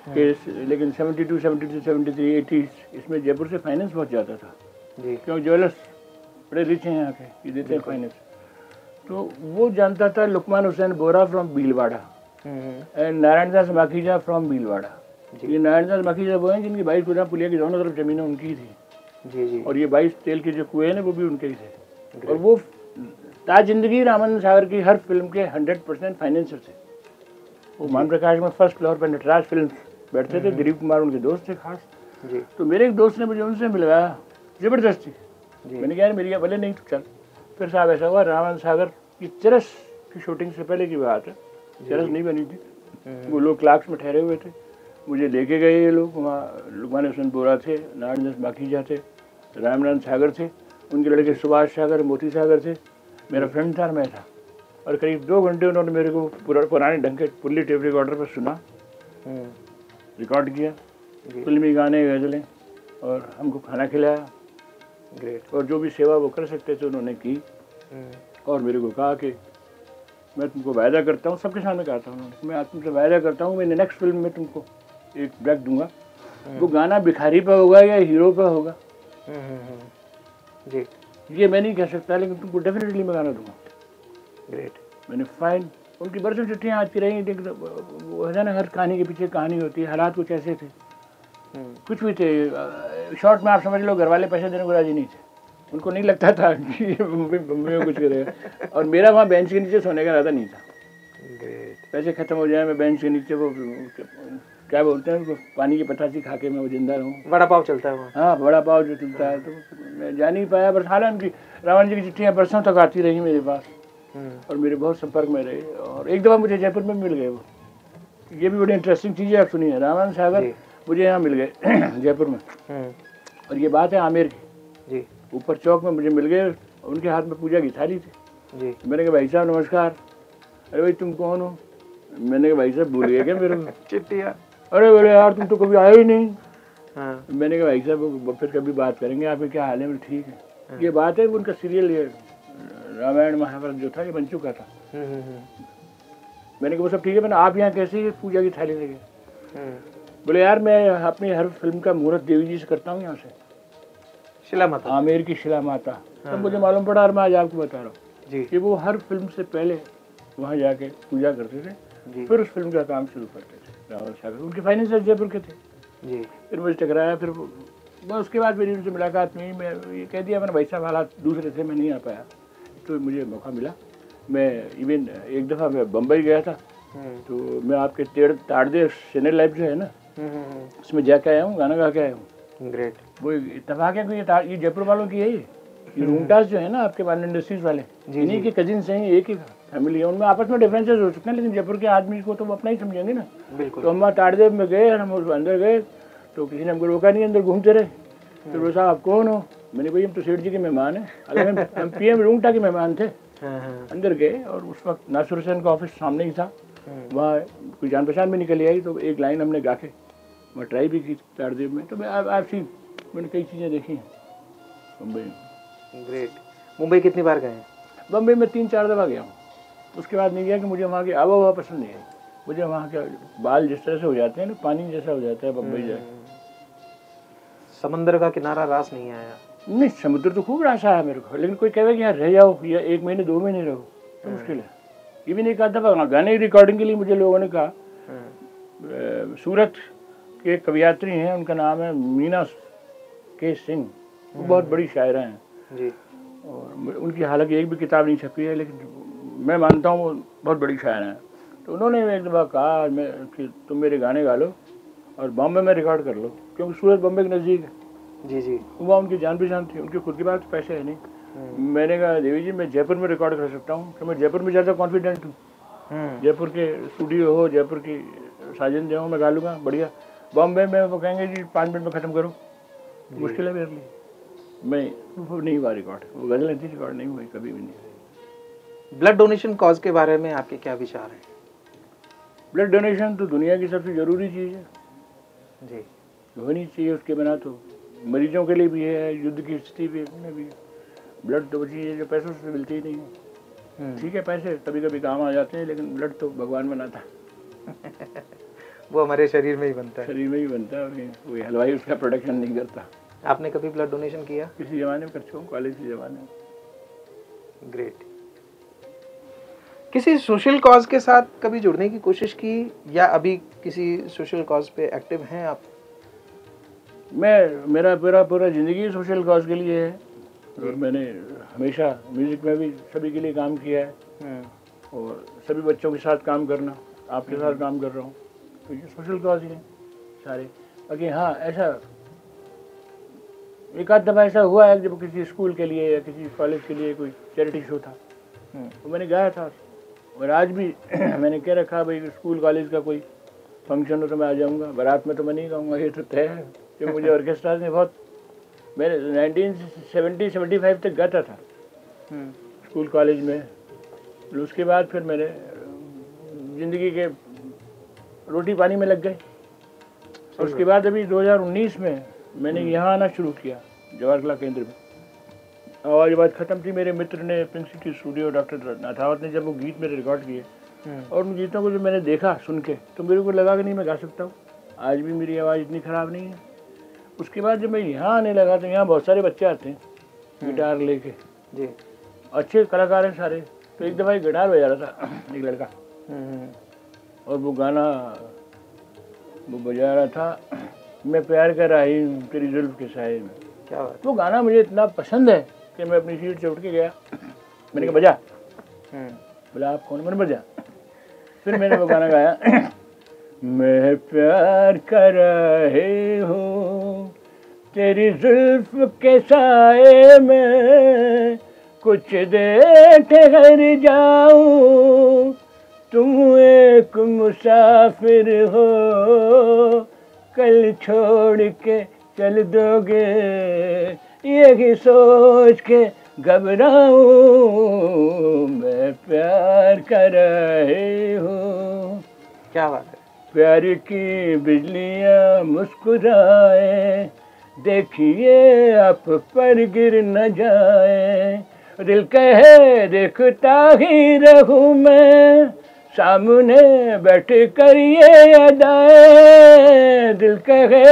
कि, लेकिन 72, 73, 73, 80 इसमें जयपुर से फाइनेंस बहुत जाता था। क्योंकि ज्वेलर्स बड़े रिच हैं यहाँ के, ये देते हैं फाइनेंस। तो वो जानता था Luqman Hussain Bora from Bhilwara and Narayan Das Makhija from Bhilwara. ये नारायण दास माखीजा वो हैं जिनकी 22 गुना पुलिया की दोनों तरफ जमीनें उनकी थी। जी। और ये 22 तेल के जो कुएं हैं वो भी उनके ही थे। और वो ताज जिंदगी रामानंद सागर की हर फिल्म के 100% फाइनेंसर थे। वो मान प्रकाश में फर्स्ट फ्लोर पर नटराज फिल्म बैठते थे। दिलीप कुमार उनके दोस्त थे खास। तो मेरे एक दोस्त ने मुझे उनसे मिलवाया जबरदस्ती। मैंने कहा मेरी बोले नहीं तो चल। फिर साहब ऐसा हुआ, रामानंद सागर की चरस की शूटिंग से पहले की बात है, चरस नहीं बनी थी। वो लोग क्लार्क्स में ठहरे हुए थे, मुझे लेके गए ये लोग। वहाँ लुकमान हुसैन बोरा थे, नारायण दास माखीजा थे, रामनारायण सागर थे, उनके लड़के सुभाष सागर, मोती सागर थे, मेरा फ्रेंड था और मैं था। और करीब 2 घंटे उन्होंने मेरे को पुराने ढंग के पुल्ली टेप रिकॉर्डर पर सुना, रिकॉर्ड किया, फिल्मी गाने गज़लें, और हमको खाना खिलाया। ग्रेट। और जो भी सेवा वो कर सकते थे उन्होंने की। और मेरे को कहा कि मैं तुमको वायदा करता हूँ, सबके सामने कहा था उन्होंने, मैं तुमसे वायदा करता हूँ मैंने नेक्स्ट फिल्म में तुमको एक ब्रेक दूंगा। वो गाना भिखारी पर होगा या हीरो पर होगा जी, ये मैं नहीं कह सकता, लेकिन तुमको डेफिनेटली मैं गाना दूंगा। ग्रेट। मैंने फाइन, उनकी बरसों चिट्ठियाँ आती रही। वो है ना, हर कहानी के पीछे कहानी होती है। हालात कुछ ऐसे थे, कुछ भी थे। शॉर्ट में आप समझ लो, घर वाले पैसे देने को राजी नहीं थे। उनको नहीं लगता था कि बम्बई में कुछ करेगा। और मेरा वहाँ बेंच के नीचे सोने का इरादा नहीं था। पैसे खत्म हो जाए, मैं बेंच के नीचे वो क्या बोलते हैं उनको, पानी की पतासी खा के मैं वो जिंदा रहूँ। वड़ा पाव चलता है वहाँ। हाँ, वड़ा पाव जो चलता है। तो मैं जा नहीं पाया। बस हालांकि रावण जी की चिट्ठियाँ बरसों तक आती रही मेरे पास और मेरे बहुत संपर्क में रहे। और एक दफ़ा मुझे जयपुर में मिल गए वो। ये भी बड़ी इंटरेस्टिंग चीज़ है, आप सुनिए। रामानंद सागर मुझे यहाँ मिल गए जयपुर में। और ये बात है आमेर की जी। ऊपर चौक में मुझे मिल गए, उनके हाथ में पूजा की थाली थी जी। मैंने कहा भाई साहब नमस्कार। अरे भाई तुम कौन हो? मैंने कहा भाई साहब भूल गए क्या मेरे को? चिट्ठियाँ। अरे बोले यार तुम तो कभी आए ही नहीं। हाँ। मैंने कहा भाई साहब फिर कभी बात करेंगे, आपके क्या हाल है? मैं ठीक है। हाँ। ये बात है उनका सीरियल ये रामायण महाभारत जो था ये बन चुका था। मैंने कहा वो सब ठीक है, मैंने आप यहाँ कैसे पूजा की थाली लेके? बोले यार मैं अपनी हर फिल्म का मुहूर्त देवी जी से करता हूँ, यहाँ से शिला माता, आमेर की शिला माता। तब मुझे मालूम पड़ा और मैं आज आपको बता रहा हूँ जी कि वो हर फिल्म से पहले वहाँ जाके पूजा करते थे, फिर उस फिल्म का काम शुरू करते थे। रावण सागर उनके फाइनेंसर जयपुर के थे जी। फिर मुझे टकराया, फिर बस उसके बाद मेरी उनसे मुलाकात नहीं। मैं ये कह दिया मैंने भाई साहब हालात दूसरे थे, मैं नहीं आ पाया। तो मुझे मौका मिला, मैं इवन एक दफ़ा मैं बम्बई गया था, तो मैं आपके ताड़देव सिने लाइफ जो है ना उसमें जाके आया हूँ, गाना गा के आया हूँ। ग्रेट। वो इत्तेफाक है कि ये जयपुर वालों की है। ये रूमटास जो है ना आपके बाल इंडस्ट्रीज वाले, इन्हीं के कजिन्स हैं, एक ही फैमिली है। उनमें आपस में डिफरेंसेस हो सकते हैं, लेकिन जयपुर के आदमी को तो वो अपना ही समझेंगे ना। बिल्कुल। तो हम ताड़देव में गए, हम अंदर गए तो किसी ने हमको रोका नहीं, अंदर घूमते रहे। फिर वो साहब आप कौन हो? मैंने भाई हम तो सेठ जी के मेहमान हैं। अगर हम PM रूंगटा के मेहमान थे। अंदर गए और उस वक्त नासिर हुसैन का ऑफिस सामने ही था। वहाँ कोई जान पहचान भी निकल आई तो एक लाइन हमने गा के मैं ट्राई भी की तारदेव में। तो मैं आपसी मैंने कई चीज़ें देखी हैं मुंबई में। ग्रेट। मुंबई कितनी बार गए हैं? बम्बई में 3-4 दफ़ा गया हूँ। उसके बाद नहीं गया कि मुझे वहाँ की आबो हवा पसंद नहीं आई। मुझे वहाँ के बाल जिस तरह से हो जाते हैं ना, पानी जैसा हो जाता है बम्बई जाए। समंदर का किनारा रास नहीं आया? नहीं, समुद्र तो खूब रास आया मेरे को, लेकिन कोई कहे कि यहाँ रह जाओ या 1 महीने 2 महीने रहो तो मुश्किल है। ये भी नहीं कहा था। गाने की रिकॉर्डिंग के लिए मुझे लोगों ने कहा, सूरत के कवियात्री हैं, उनका नाम है मीना के सिंह, वो बहुत बड़ी शायरा हैं जी। और उनकी हालांकि एक भी किताब नहीं छपी है, लेकिन मैं मानता हूँ वो बहुत बड़ी शायर हैं। तो उन्होंने एक दफ़ा कहा कि तुम मेरे गाने गा लो और बॉम्बे में रिकॉर्ड कर लो, क्योंकि सूरत बॉम्बे के नज़दीक है। जी जी। वहाँ उनकी जान पहचान थी, उनके खुद के पास पैसे है नहीं। मैंने कहा देवी जी मैं जयपुर में रिकॉर्ड कर सकता हूँ, तो मैं जयपुर में ज़्यादा कॉन्फिडेंट हूँ। जयपुर के स्टूडियो हो, जयपुर की साजन जो हो, मैं गा लूँगा बढ़िया। बॉम्बे में वो कहेंगे जी 5 मिनट में ख़त्म करो, मुश्किल है मेरे लिए। मैं वो नहीं हुआ रिकॉर्ड, वो गज़लें थी, रिकॉर्ड नहीं हुई कभी भी नहीं। ब्लड डोनेशन कॉज के बारे में आपके क्या विचार हैं? ब्लड डोनेशन तो दुनिया की सबसे ज़रूरी चीज़ है जी, होनी चाहिए। उसके बिना तो मरीजों के लिए भी है, युद्ध की स्थिति भी में भी ब्लड तो वो चीज़ है जो पैसों से मिलती ही नहीं है। ठीक है, पैसे कभी कभी काम आ जाते हैं, लेकिन ब्लड तो भगवान बनाता है। वो हमारे शरीर में ही बनता है। शरीर में ही बनता है, और कोई हलवाई उसका प्रोडक्शन नहीं करता। आपने कभी ब्लड डोनेशन किया? किसी ज़माने में कर चुका हूँ, कॉलेज के ज़माने में। ग्रेट। किसी सोशल कॉज के साथ कभी जुड़ने की कोशिश की या अभी किसी सोशल कॉज पे एक्टिव हैं आप? मेरा पूरा ज़िंदगी सोशल कॉज के लिए है और मैंने हमेशा म्यूज़िक में भी सभी के लिए काम किया है और सभी बच्चों के साथ काम करना, आपके साथ काम कर रहा हूँ, तो ये सोशल कॉज ही है सारे। बाकी हाँ, ऐसा एक आध दफ़ा ऐसा हुआ है जब किसी स्कूल के लिए या किसी कॉलेज के लिए कोई चैरिटी शो था तो मैंने गाया था। और आज भी मैंने कह रखा भाई स्कूल कॉलेज का कोई फंक्शन हो तो मैं आ जाऊँगा, बारात में तो मैं नहीं गाऊँगा, ये तो तय है। कि मुझे ऑर्केस्ट्रा ने बहुत, मैंने 1970-75 तक गाता था स्कूल कॉलेज में। उसके बाद फिर मैंने ज़िंदगी के रोटी पानी में लग गए। उसके बाद अभी 2019 में मैंने यहाँ आना शुरू किया जवाहर कला केंद्र में। आवाज़ बात ख़त्म थी, मेरे मित्र ने pink city studio doctor Nathawat ने जब वो गीत मेरे रिकॉर्ड किए और उन गीतों को जो मैंने देखा सुन के तो मेरे को लगा कि नहीं मैं गा सकता हूँ, आज भी मेरी आवाज़ इतनी ख़राब नहीं है। उसके बाद जब मैं यहाँ आने लगा तो यहाँ बहुत सारे बच्चे आते हैं गिटार लेके जी, अच्छे कलाकार हैं सारे। तो एक दफ़ा गिटार बजा रहा था एक लड़का और वो गाना वो बजा रहा था, मैं प्यार कर रही हूँ तेरी जुल्फ के साए में। क्या बात। वो गाना मुझे इतना पसंद है कि मैं अपनी सीट से उठ के गया, मैंने कहा बजा। बोला आप कौन? मैंने बजा। फिर मैंने वो गाना गाया, मैं प्यार कर रही हूँ तेरी जुल्फ के साए में, कुछ देर ठहर जाऊँ, तुम एक मुसाफिर हो, कल छोड़ के चल दोगे, यही सोच के घबराऊं, मैं प्यार कर रही हूँ। क्या बात है। प्यार की बिजलियाँ मुस्कुराए, देखिए आप पर गिर न जाए, दिल कहे देखता ही रहूं मैं, सामने बैठ कर ये अदाए, दिल कहे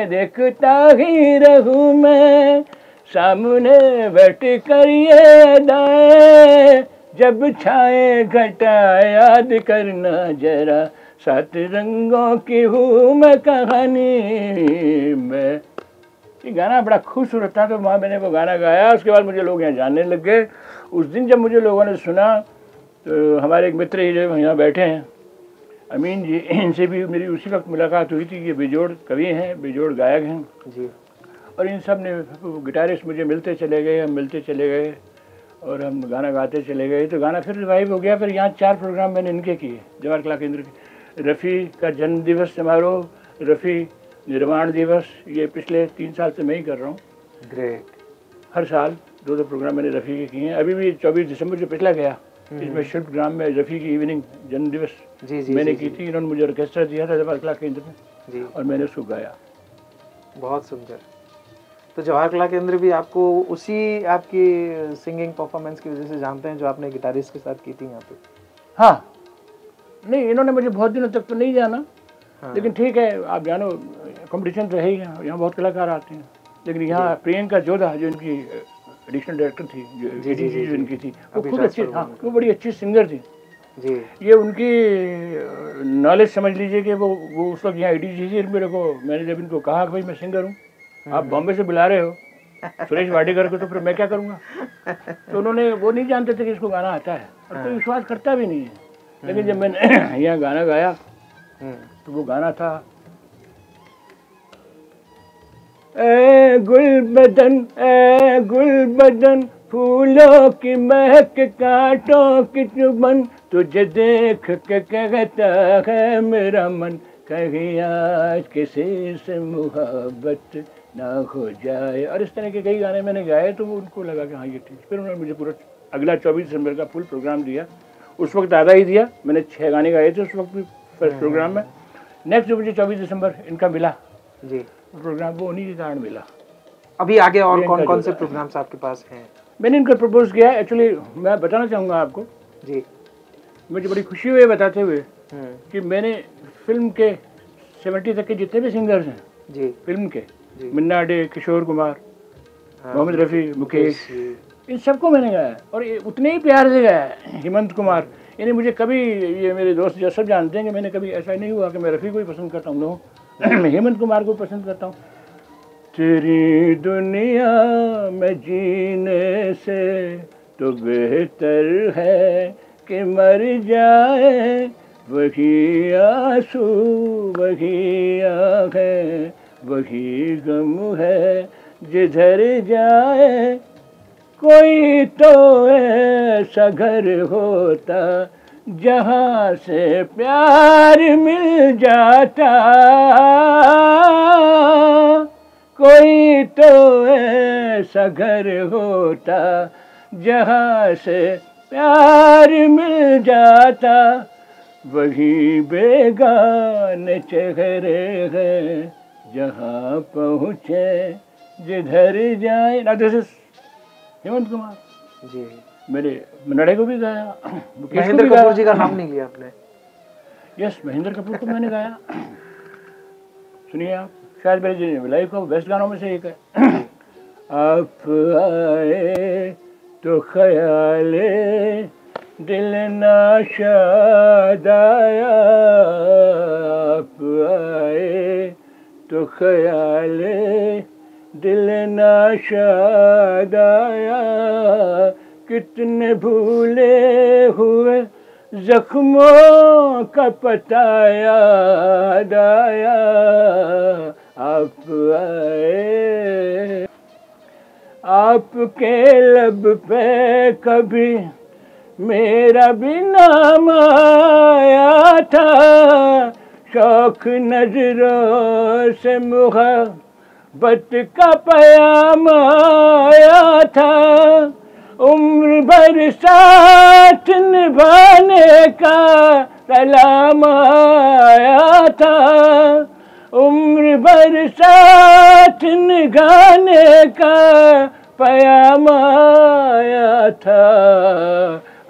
देखता ही रहूं मैं, सामने बैठ कर ये अदाए, जब छाए घटा याद करना जरा, 7 रंगों की हूँ मैं कहानी में। ये गाना बड़ा खूबसूरत था तो वहाँ मैंने वो गाना गाया। उसके बाद मुझे लोग यहाँ जानने लग गए। उस दिन जब मुझे लोगों ने सुना तो हमारे एक मित्र ही जो यहाँ बैठे हैं अमीन जी, इनसे भी मेरी उसी वक्त मुलाकात हुई थी। ये बेजोड़ कवि हैं, बेजोड़ गायक हैं जी, और इन सब ने गिटारिस्ट मुझे मिलते चले गए, हम मिलते चले गए और हम गाना गाते चले गए। तो गाना फिर रिवाइव हो गया। फिर यहाँ 4 प्रोग्राम मैंने इनके किए जवाहर कला केंद्र के। रफ़ी का जन्म दिवस समारोह, रफ़ी निर्वाण दिवस, ये पिछले 3 साल से मैं ही कर रहा हूँ। ग्रेट। हर साल 2 प्रोग्राम मैंने रफ़ी के किए हैं। अभी भी 24 दिसंबर जो पिछला गया, इसमें शिल्पग्राम में रफ़ी की इवनिंग जन्म दिवस मैंने की थी। इन्होंने मुझे ऑर्केस्ट्रा दिया था जवाहर कला केंद्र में और मैंने उसको गाया। बहुत सुंदर। तो जवाहर कला केंद्र भी आपको उसी आपकी सिंगिंग परफॉर्मेंस की वजह से जानते हैं जो आपने गिटारिस्ट के साथ की थी यहाँ पे? हाँ, नहीं इन्होंने मुझे बहुत दिनों तक तो नहीं जाना, लेकिन ठीक है, आप जानो कंपटीशन तो है ही, यहाँ बहुत कलाकार आते हैं। लेकिन यहाँ प्रियंका जोधा जो इनकी एडिशनल डायरेक्टर थी, जो इनकी थी, वो खुद अच्छी, हाँ वो बड़ी अच्छी सिंगर थी जी। ये उनकी नॉलेज समझ लीजिए कि वो उस वक्त यहाँ एडीजी थी। मेरे को मैंने जब इनको कहा कि भाई मैं सिंगर हूँ, आप बॉम्बे से बुला रहे हो सुरेश वाडेकर को, तो फिर मैं क्या करूँगा। तो उन्होंने, वो नहीं जानते थे कि इसको गाना आता है और कोई विश्वास करता भी नहीं है। लेकिन जब मैंने यहाँ गाना गाया तो वो गाना था, ए गुल बदन फूलों की महक कांटों की चुभन, तुझे देख के कहता है मेरा मन, कहीं आज किसी से मुहब्बत ना हो जाए। और इस तरह के कई गाने मैंने गाए, तो वो उनको लगा कि हाँ ये ठीक। फिर उन्होंने मुझे पूरा अगला 24 दिसंबर का फुल प्रोग्राम दिया। उस वक्त आधा ही दिया, मैंने 6 गाने गाए थे उस वक्त भी फर्स्ट प्रोग्राम में। नेक्स्ट जो मुझे 24 दिसंबर इनका मिला जी प्रोग्राम, वो उन्हीं के कारण मिला। अभी आगे और कौन कौन से प्रोग्राम्स आपके पास हैं? मैंने इनको प्रपोज किया, एक्चुअली मैं बताना चाहूँगा आपको जी। मुझे बड़ी खुशी हुई बताते हुए कि मैंने फिल्म के 70 तक के जितने भी सिंगर्स हैं जी फिल्म के, मुन्ना डे, किशोर कुमार, मोहम्मद रफ़ी, मुकेश, इन सबको मैंने गाया और उतने ही प्यार से गाया। हेमंत कुमार, यानी मुझे कभी, ये मेरे दोस्त जो सब जानते हैं कि मैंने कभी ऐसा नहीं हुआ कि मैं रफ़ी को ही पसंद करता हूँ, मैं हेमंत कुमार को पसंद करता हूँ। तेरी दुनिया में जीने से तो बेहतर है कि मर जाए, वही आंसू वही आँखें वही गम है, जिधर जाए कोई तो ऐसा घर होता जहाँ से प्यार मिल जाता, कोई तो ऐसा घर होता जहाँ से प्यार मिल जाता, वही बेगाने चेहरे हैं जहाँ पहुँचे जिधर जाए। ना दिस इज हेमंत कुमार जी। मेरे मुन्ना को भी गाया, महेंद्र कपूर जी का नाम नहीं लिया आपने? यस, महेंद्र कपूर को मैंने गाया। सुनिए आप, शायद मेरे लाइफ का बेस्ट गानों में से एक है। आप आए तो ख्याले दिल नाशाद आया, आप आए तो ख्याले दिल नाशाद आया, कितने भूले हुए जख्मों का पता याद आया, आप आए। आपके लब पे कभी मेरा भी नाम आया था, शौक नजरों से मुहब्बत का पैगाम आया था, उम्र भर साथ निभाने का सलाम आया था, उम्र भर साथ निभाने का पैगाम आया था,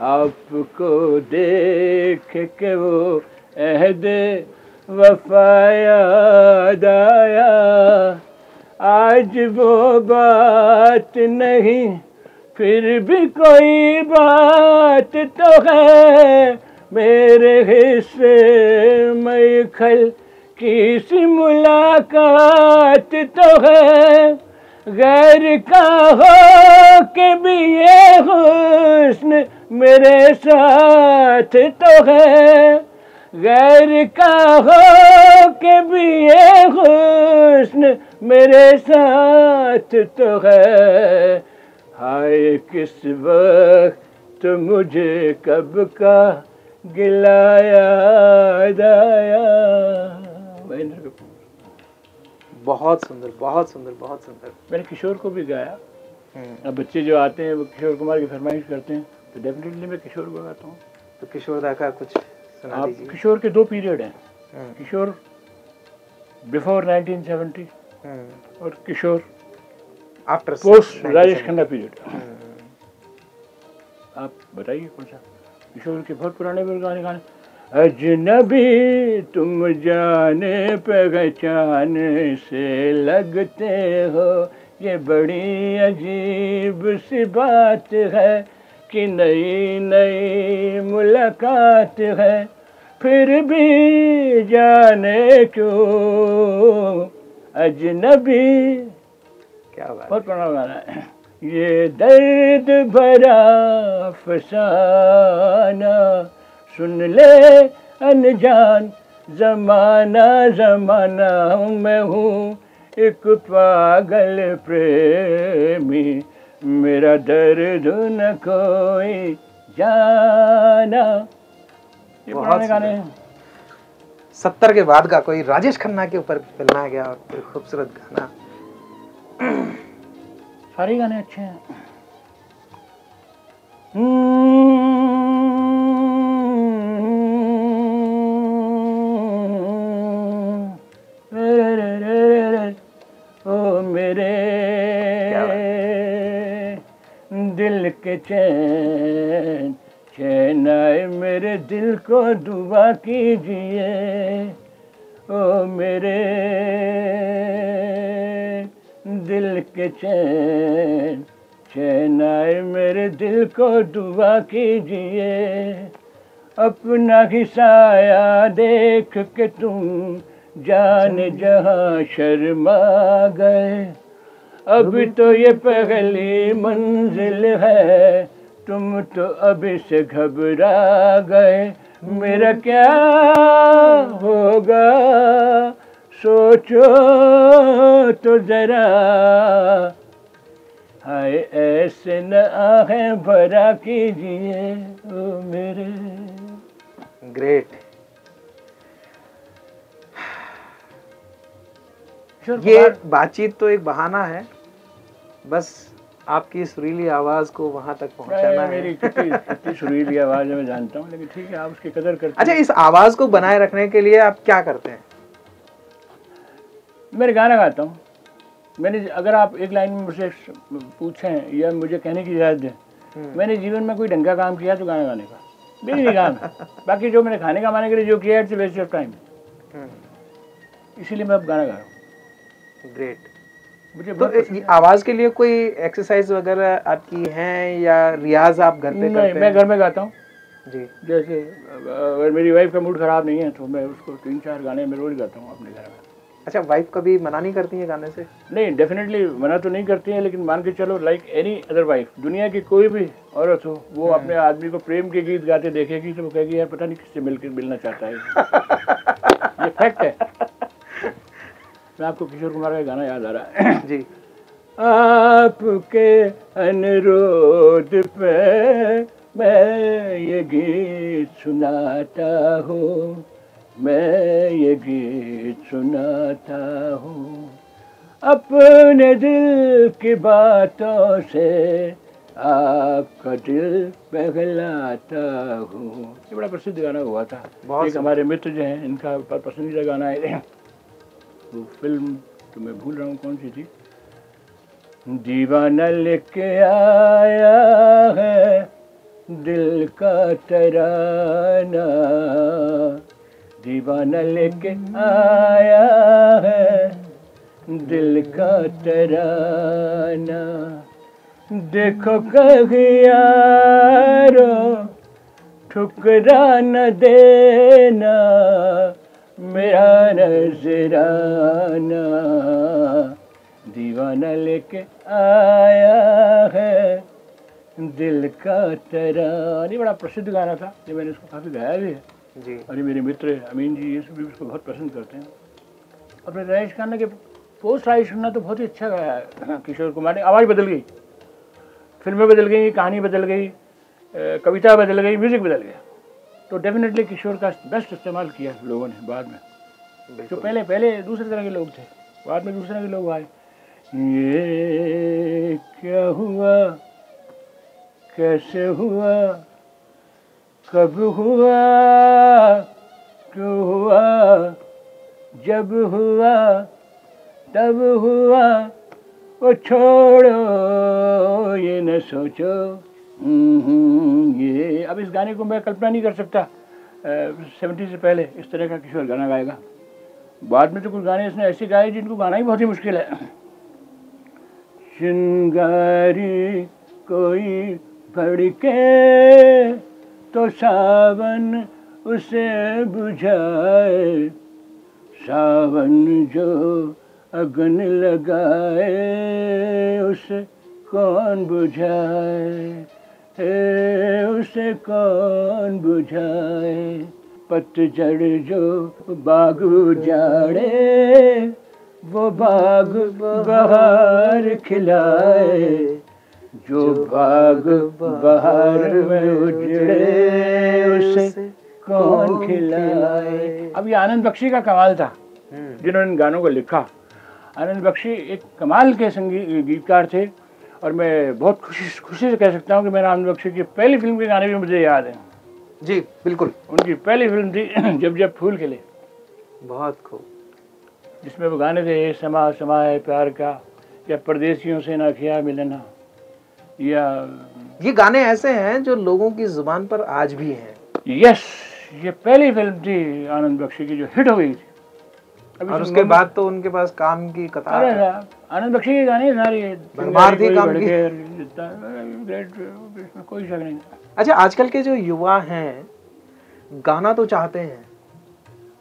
आपको देख के वो अहद वफा याद आया, आज वो बात नहीं फिर भी कोई बात तो है, मेरे हिस्से में खल की सी मुलाकात तो है, गैर का हो के भी ये हुस्न मेरे साथ तो है, गैर का हो के भी ये हुस्न मेरे साथ तो है, हाय किस वक्त मुझे कब का गिला याद आया। महेंद्र कपूर। बहुत सुंदर, बहुत सुंदर, बहुत सुंदर। मैंने किशोर को भी गाया, अब बच्चे जो आते हैं वो किशोर कुमार की फरमाइश करते हैं तो डेफिनेटली मैं किशोर को गाता हूँ। तो किशोर दा का कुछ सुना आप दीजिए। किशोर के 2 पीरियड हैं, किशोर बिफोर 1970 और Kishore after post Rajesh Khanna period. आप बताइए कौन सा? किशोर के बहुत पुराने गाने। अजनबी तुम जाने पहचान से लगते हो, ये बड़ी अजीब सी बात है कि नई नई मुलाकात है, फिर भी जाने क्यों अजनबी। क्या बात, बहुत पुराना गाना है। ये दर्द भरा फसाना सुन ले अनजान जमाना जमाना, मैं हूँ एक पागल प्रेमी, मेरा दर्द न कोई जाना। ये पुराने गाने हैं। 70 के बाद का कोई राजेश खन्ना के ऊपर फिल्माया गया और कोई खूबसूरत गाना। सारे गाने अच्छे हैं। ओ मेरे दिल के चैन चैन आए, मेरे दिल को दुआ कीजिए। ओ मेरे दिल के चैन चैन आए, मेरे दिल को दुआ कीजिए। अपना ही साया देख के तुम जान जहाँ शर्मा गए, अब तो ये पहली मंजिल है, तुम तो अभी से घबरा गए। मेरा क्या होगा सोचो तो जरा, हाय ऐसे न आहें भरा कीजिए ओ मेरे। ग्रेट। ये बातचीत तो एक बहाना है, बस आपकी सुरीली आवाज को वहां तक पहुंचाना है। मेरी कितनी सुरीली आवाज है मैं जानता हूँ, लेकिन ठीक है आप उसकी कदर करते हैं। अच्छा, इस आवाज को बनाए रखने के लिए आप क्या करते हैं? मैं गाना गाता हूँ। मैंने, अगर आप एक लाइन में मुझसे पूछें या मुझे कहने की इजाज़त दें, मैंने जीवन में कोई ढंग का काम किया तो गाना गाने का, मेरी निगाह में। बाकी जो मैंने खाने कमाने के लिए जो किया, इट्स वेस्ट ऑफ टाइम। इसीलिए मैं अब गाना गा रहा हूँ। ग्रेट। मुझे तो आवाज के लिए कोई एक्सरसाइज वगैरह आपकी है या रियाज आप घर पे करते हैं? मैं घर में गाता हूँ जी। जैसे अगर मेरी वाइफ का मूड खराब नहीं है तो मैं उसको 3-4 गाने में रोज गाता हूँ अपने घर में। अच्छा, वाइफ कभी मना नहीं करती है गाने से? नहीं, डेफिनेटली मना तो नहीं करती है, लेकिन मान के चलो लाइक एनी अदर वाइफ, दुनिया की कोई भी औरत हो, वो अपने आदमी को प्रेम के गीत गाते देखेगी तो वो कहेगी यार पता नहीं किससे मिलना चाहता है। ये फैक्ट है। मैं आपको किशोर कुमार का गाना याद आ रहा है जी। आपके अनुरोध पे मैं ये गीत सुनाता हूँ, मैं ये गीत सुनाता हूँ, अपने दिल की बातों से आपका दिल पहलाता हूँ। ये बड़ा प्रसिद्ध गाना हुआ था। एक हमारे मित्र जो हैं, इनका पसंदीदा गाना है, वो फिल्म तो मैं भूल रहा हूँ कौन सी थी। दीवाना लेके आया है दिल का तराना, दीवाना लेके आया है दिल का तराना, देखो कहीं यारो ठुकरा न देना मेरा नजराना, दीवाना लेके आया है दिल का तराना। ये बड़ा प्रसिद्ध गाना था, ये मैंने इसको काफ़ी गाया भी है जी। और ये मेरे मित्र अमीन जी ये सब भी उसको बहुत पसंद करते हैं। और फिर राजेश खन्ना के पोस्ट राजेश खन्ना तो बहुत ही अच्छा गाया है किशोर कुमार ने। आवाज़ बदल गई, फिल्में बदल गई, कहानी बदल गई, कविता बदल गई, म्यूज़िक बदल गया। तो डेफिनेटली किशोर का बेस्ट इस्तेमाल किया लोगों ने बाद में। जो पहले दूसरे तरह के लोग थे, बाद में दूसरे के लोग आए। ये क्या हुआ, कैसे हुआ, कब हुआ, क्यों हुआ, जब हुआ तब हुआ, वो छोड़ो ये न सोचो। ये अब इस गाने को मैं कल्पना नहीं कर सकता 70 से पहले इस तरह का किशोर गाना गाएगा। बाद में तो कुछ गाने इसने ऐसे गाए जिनको गाना ही बहुत ही मुश्किल है। चिंगारी कोई भड़के तो सावन उसे बुझाए, सावन जो अगन लगाए उसे कौन बुझाए, उसे कौन बुझाए। पतझड़ जो बाग उजाड़े वो बाग बहार खिलाए, जो बाग बहार में उजड़े उसे कौन खिलाए। अब ये आनंद बख्शी का कमाल था जिन्होंने इन गानों को लिखा। आनंद बख्शी एक कमाल के गीतकार थे और मैं बहुत खुशी से कह सकता हूँ कि मैंने आनंद बख्शी की पहली फिल्म के गाने भी मुझे याद हैं। जी बिल्कुल। उनकी पहली फिल्म थी जब जब फूल खिले। बहुत खूब। जिसमें वो गाने थे समा समा है प्यार का, या परदेसियों से ना किया मिलना, या ये गाने ऐसे हैं जो लोगों की जुबान पर आज भी हैं। यस, ये पहली फिल्म थी आनंद बख्शी की जो हिट हो गई थी। और उसके बाद तो उनके पास काम की कतार। आनंद बख्शी के गाने सारी भरमार थी काम की, ग्रेट, कोई शक नहीं। अच्छा, आजकल के जो युवा हैं गाना तो चाहते हैं,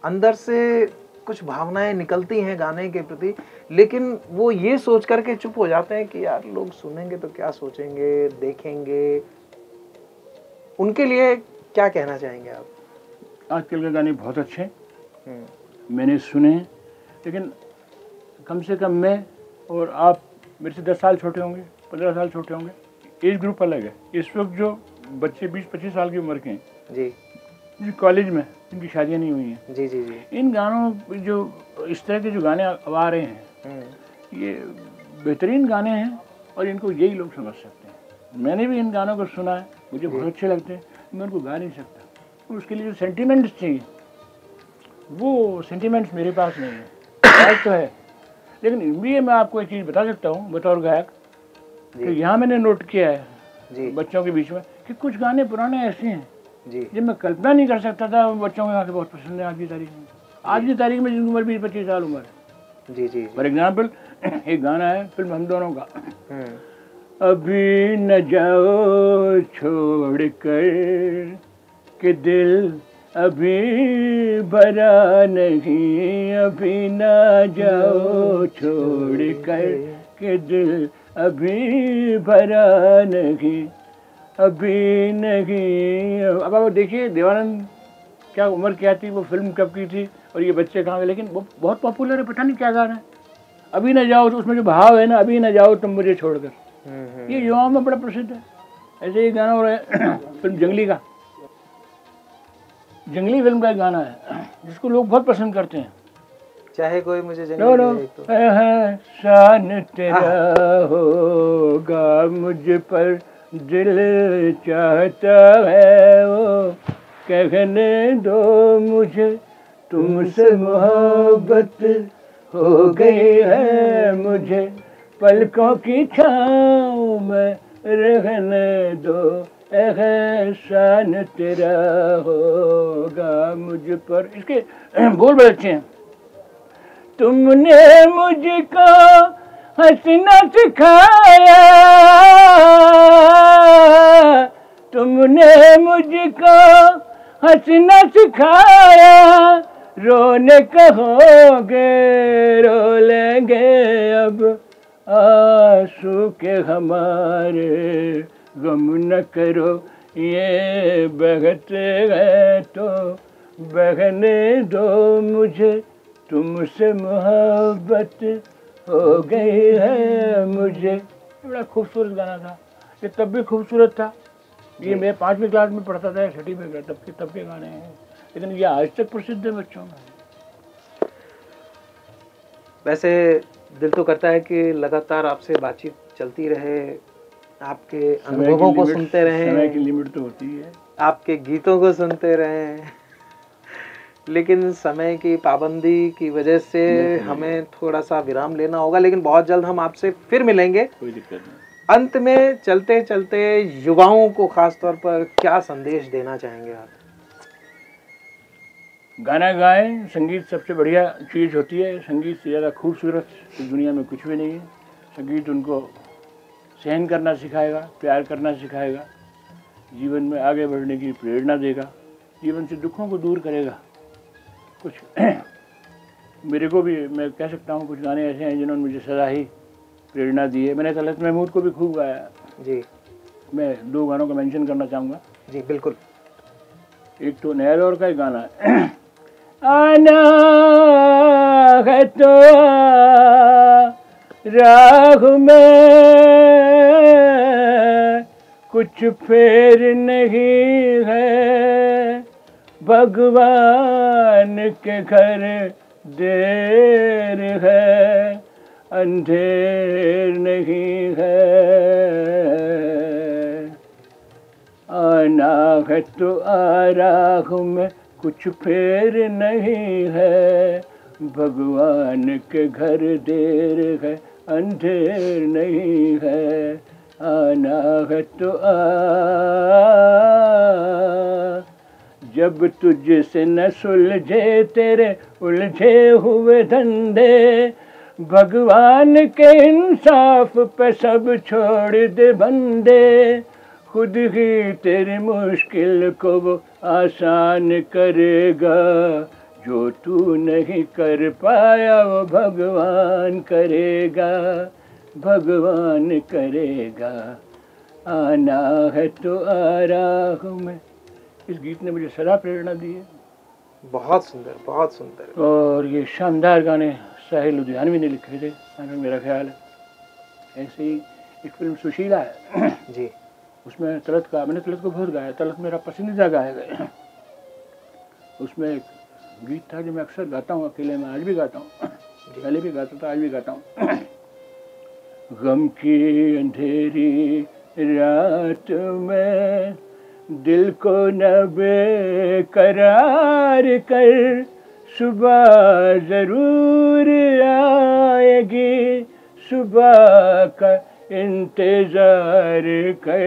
अंदर से कुछ भावनाएं निकलती हैं गाने के प्रति, लेकिन वो ये सोच करके चुप हो जाते हैं कि यार लोग सुनेंगे तो क्या सोचेंगे, देखेंगे। उनके लिए क्या कहना चाहेंगे आप? आजकल के गाने बहुत अच्छे हैं, मैंने सुने हैं, लेकिन कम से कम मैं और आप मेरे से 10 साल छोटे होंगे, 15 साल छोटे होंगे, एज ग्रुप अलग है। इस वक्त जो बच्चे 20-25 साल की उम्र के हैं जी, जो कॉलेज में जिनकी शादियाँ नहीं हुई हैं, जी जी जी, इन गानों जो इस तरह के जो गाने अब आ रहे हैं ये बेहतरीन गाने हैं और इनको यही लोग समझ सकते हैं। मैंने भी इन गानों को सुना है, मुझे बहुत अच्छे लगते हैं, मैं उनको गा नहीं सकता। उसके लिए जो सेंटिमेंट्स चाहिए वो सेंटिमेंट्स मेरे पास नहीं है। बात तो है, लेकिन भी मैं आपको एक चीज़ बता सकता हूँ बतौर गायक कि यहाँ मैंने नोट किया है बच्चों के बीच में कि कुछ गाने पुराने ऐसे हैं जो मैं कल्पना नहीं कर सकता था, बच्चों को यहाँ के बहुत पसंद है आज की तारीख में। आज की तारीख में जिनकी उम्र 20-25 साल उम्र है। जी जी। फॉर एग्जाम्पल एक गाना है फिल्म हम दोनों का, अभी न जाओ छोड़ कर कि दिल अभी भरा नहीं, अभी न जाओ छोड़ कर कि दिल अभी भरा नहीं, अभी नहीं। अब आप देखिए देवानंद क्या उम्र क्या थी, वो फिल्म कब की थी और ये बच्चे कहाँ गए, लेकिन वो बहुत पॉपुलर है। पता नहीं क्या गाना है, अभी न जाओ, तो उसमें जो भाव है ना, अभी न जाओ तुम मुझे छोड़कर, ये युवाओं में बड़ा प्रसिद्ध है। ऐसे ही गाना हो रहा है फिल्म जंगली का, जंगली फिल्म का एक गाना है जिसको लोग बहुत पसंद करते हैं, चाहे कोई मुझे जंगली एहसान तेरा होगा मुझ पर दिल चाहता है, वो कहने दो मुझे तुमसे मोहब्बत हो गई है, मुझे पलकों की छाँव में रहने दो, एहसान तेरा होगा मुझ पर। इसके बोल बड़े अच्छे हैं। तुमने मुझको हंसना सिखाया, तुमने मुझको हंसना सिखाया, रोने कहोगे रो लेंगे अब आंसू के हमारे, गम न करो ये बहते गए तो बहने दो, मुझे तुमसे मोहब्बत हो गई है मुझे। बड़ा खूबसूरत गाना था ये, तब भी खूबसूरत था। ये मैं 5वीं क्लास में पढ़ता था, 6वीं में, तब के गाने हैं, लेकिन ये आज तक प्रसिद्ध है बच्चों में। वैसे दिल तो करता है कि लगातार आपसे बातचीत चलती रहे, आपके अनुभवों को सुनते रहें, समय की लिमिट तो होती है, आपके गीतों को सुनते रहें, लेकिन समय की पाबंदी की वजह से हमें थोड़ा सा विराम लेना होगा, लेकिन बहुत जल्द हम आपसे फिर मिलेंगे। कोई दिक्कत नहीं। अंत में चलते चलते युवाओं को खास तौर पर क्या संदेश देना चाहेंगे आप? गाना गाएं, संगीत सबसे बढ़िया चीज़ होती है, संगीत से ज़्यादा खूबसूरत इस दुनिया में कुछ भी नहीं है। संगीत उनको सहन करना सिखाएगा, प्यार करना सिखाएगा, जीवन में आगे बढ़ने की प्रेरणा देगा, जीवन से दुखों को दूर करेगा। कुछ मेरे को भी, मैं कह सकता हूँ, कुछ गाने ऐसे हैं जिन्होंने मुझे सदा ही प्रेरणा दी है। मैंने तलत महमूद को भी खूब गाया जी। मैं 2 गानों का मेंशन करना चाहूँगा। जी बिल्कुल। एक तो नया दौर का एक गाना है, आना है तो राह में कुछ फेर नहीं है, भगवान के घर देर है, अंधेर नहीं है, आना है तो आ राह में कुछ फेर नहीं है, भगवान के घर देर है, अंधेर नहीं है, आना है तो आ, जब तुझसे न सुलझे तेरे उलझे हुए धंधे, भगवान के इंसाफ पे सब छोड़ दे बंदे, खुद ही तेरी मुश्किल को वो आसान करेगा, जो तू नहीं कर पाया वो भगवान करेगा, भगवान करेगा, आना है तो आ राह में। इस गीत ने मुझे सदा प्रेरणा दी है। बहुत सुंदर, बहुत सुंदर। और ये शानदार गाने साहिल लुधियानवी ने लिखे थे, मेरा ख्याल है। ऐसे ही एक फिल्म सुशीला है जी, उसमें तलत का, मैंने तलत को बहुत गाया, तलत मेरा पसंदीदा गायक है। उसमें एक गीत था जो मैं अक्सर गाता हूँ अकेले में, आज भी गाता हूँ, पहले भी गाता था, आज भी गाता हूँ। गम की अंधेरी रात में दिल को न बेकरार कर, सुबह जरूर आएगी, सुबह का इंतजार कर,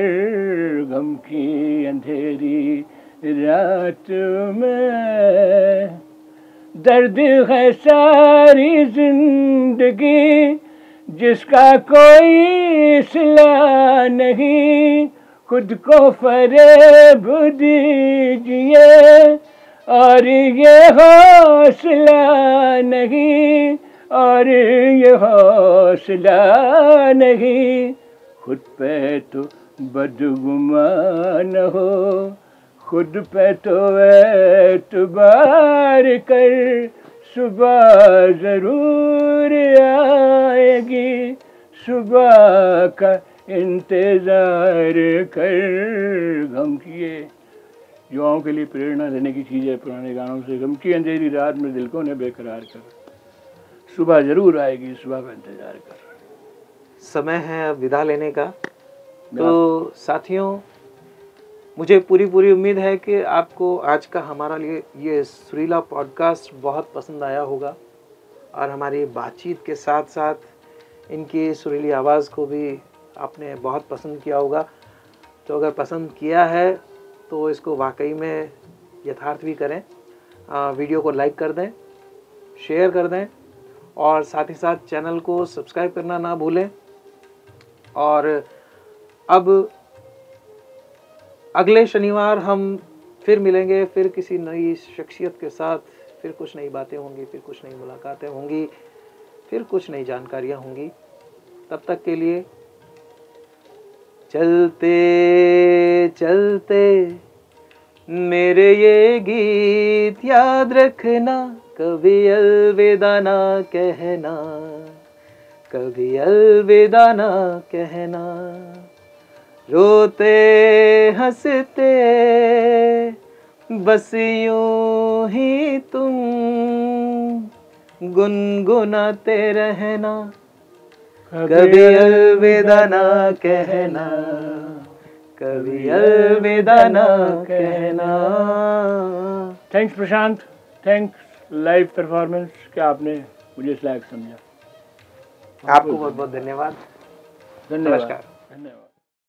गम की अंधेरी रात में दर्द है सारी जिंदगी, जिसका कोई सिला नहीं, खुद को फरेब दीजिए और ये हौसला नहीं, और ये हौसला नहीं, खुद पे तो बदगुमान हो, खुद पे तो एतबार कर, सुबह जरूर आएगी, सुबह का इंतजार कर। गम किए युवाओं के लिए प्रेरणा देने की चीज़ है पुराने गानों से। गम की अंधेरी रात में दिल को न बेकरार कर, सुबह जरूर आएगी, सुबह का इंतजार कर। समय है अब विदा लेने का। तो साथियों, मुझे पूरी उम्मीद है कि आपको आज का हमारा लिए ये सुरीला पॉडकास्ट बहुत पसंद आया होगा, और हमारी बातचीत के साथ साथ इनकी सुरीली आवाज़ को भी आपने बहुत पसंद किया होगा। तो अगर पसंद किया है तो इसको वाकई में यथार्थ भी करें, वीडियो को लाइक कर दें, शेयर कर दें, और साथ ही साथ चैनल को सब्सक्राइब करना ना भूलें। और अब अगले शनिवार हम फिर मिलेंगे, फिर किसी नई शख्सियत के साथ, फिर कुछ नई बातें होंगी, फिर कुछ नई मुलाकातें होंगी, फिर कुछ नई जानकारियाँ होंगी। तब तक के लिए चलते चलते मेरे ये गीत याद रखना, कभी अलविदा ना कहना, कभी अलविदा ना कहना, रोते हंसते बस यूं ही तुम गुनगुनाते रहना, कभी अलविदा ना कहना, कभी अलविदा ना कहना। थैंक्स प्रशांत, थैंक्स लाइव परफॉर्मेंस कि आपने मुझे इस लायक समझा। आपको बहुत बहुत धन्यवाद। धन्यवाद। नमस्कार। धन्यवाद।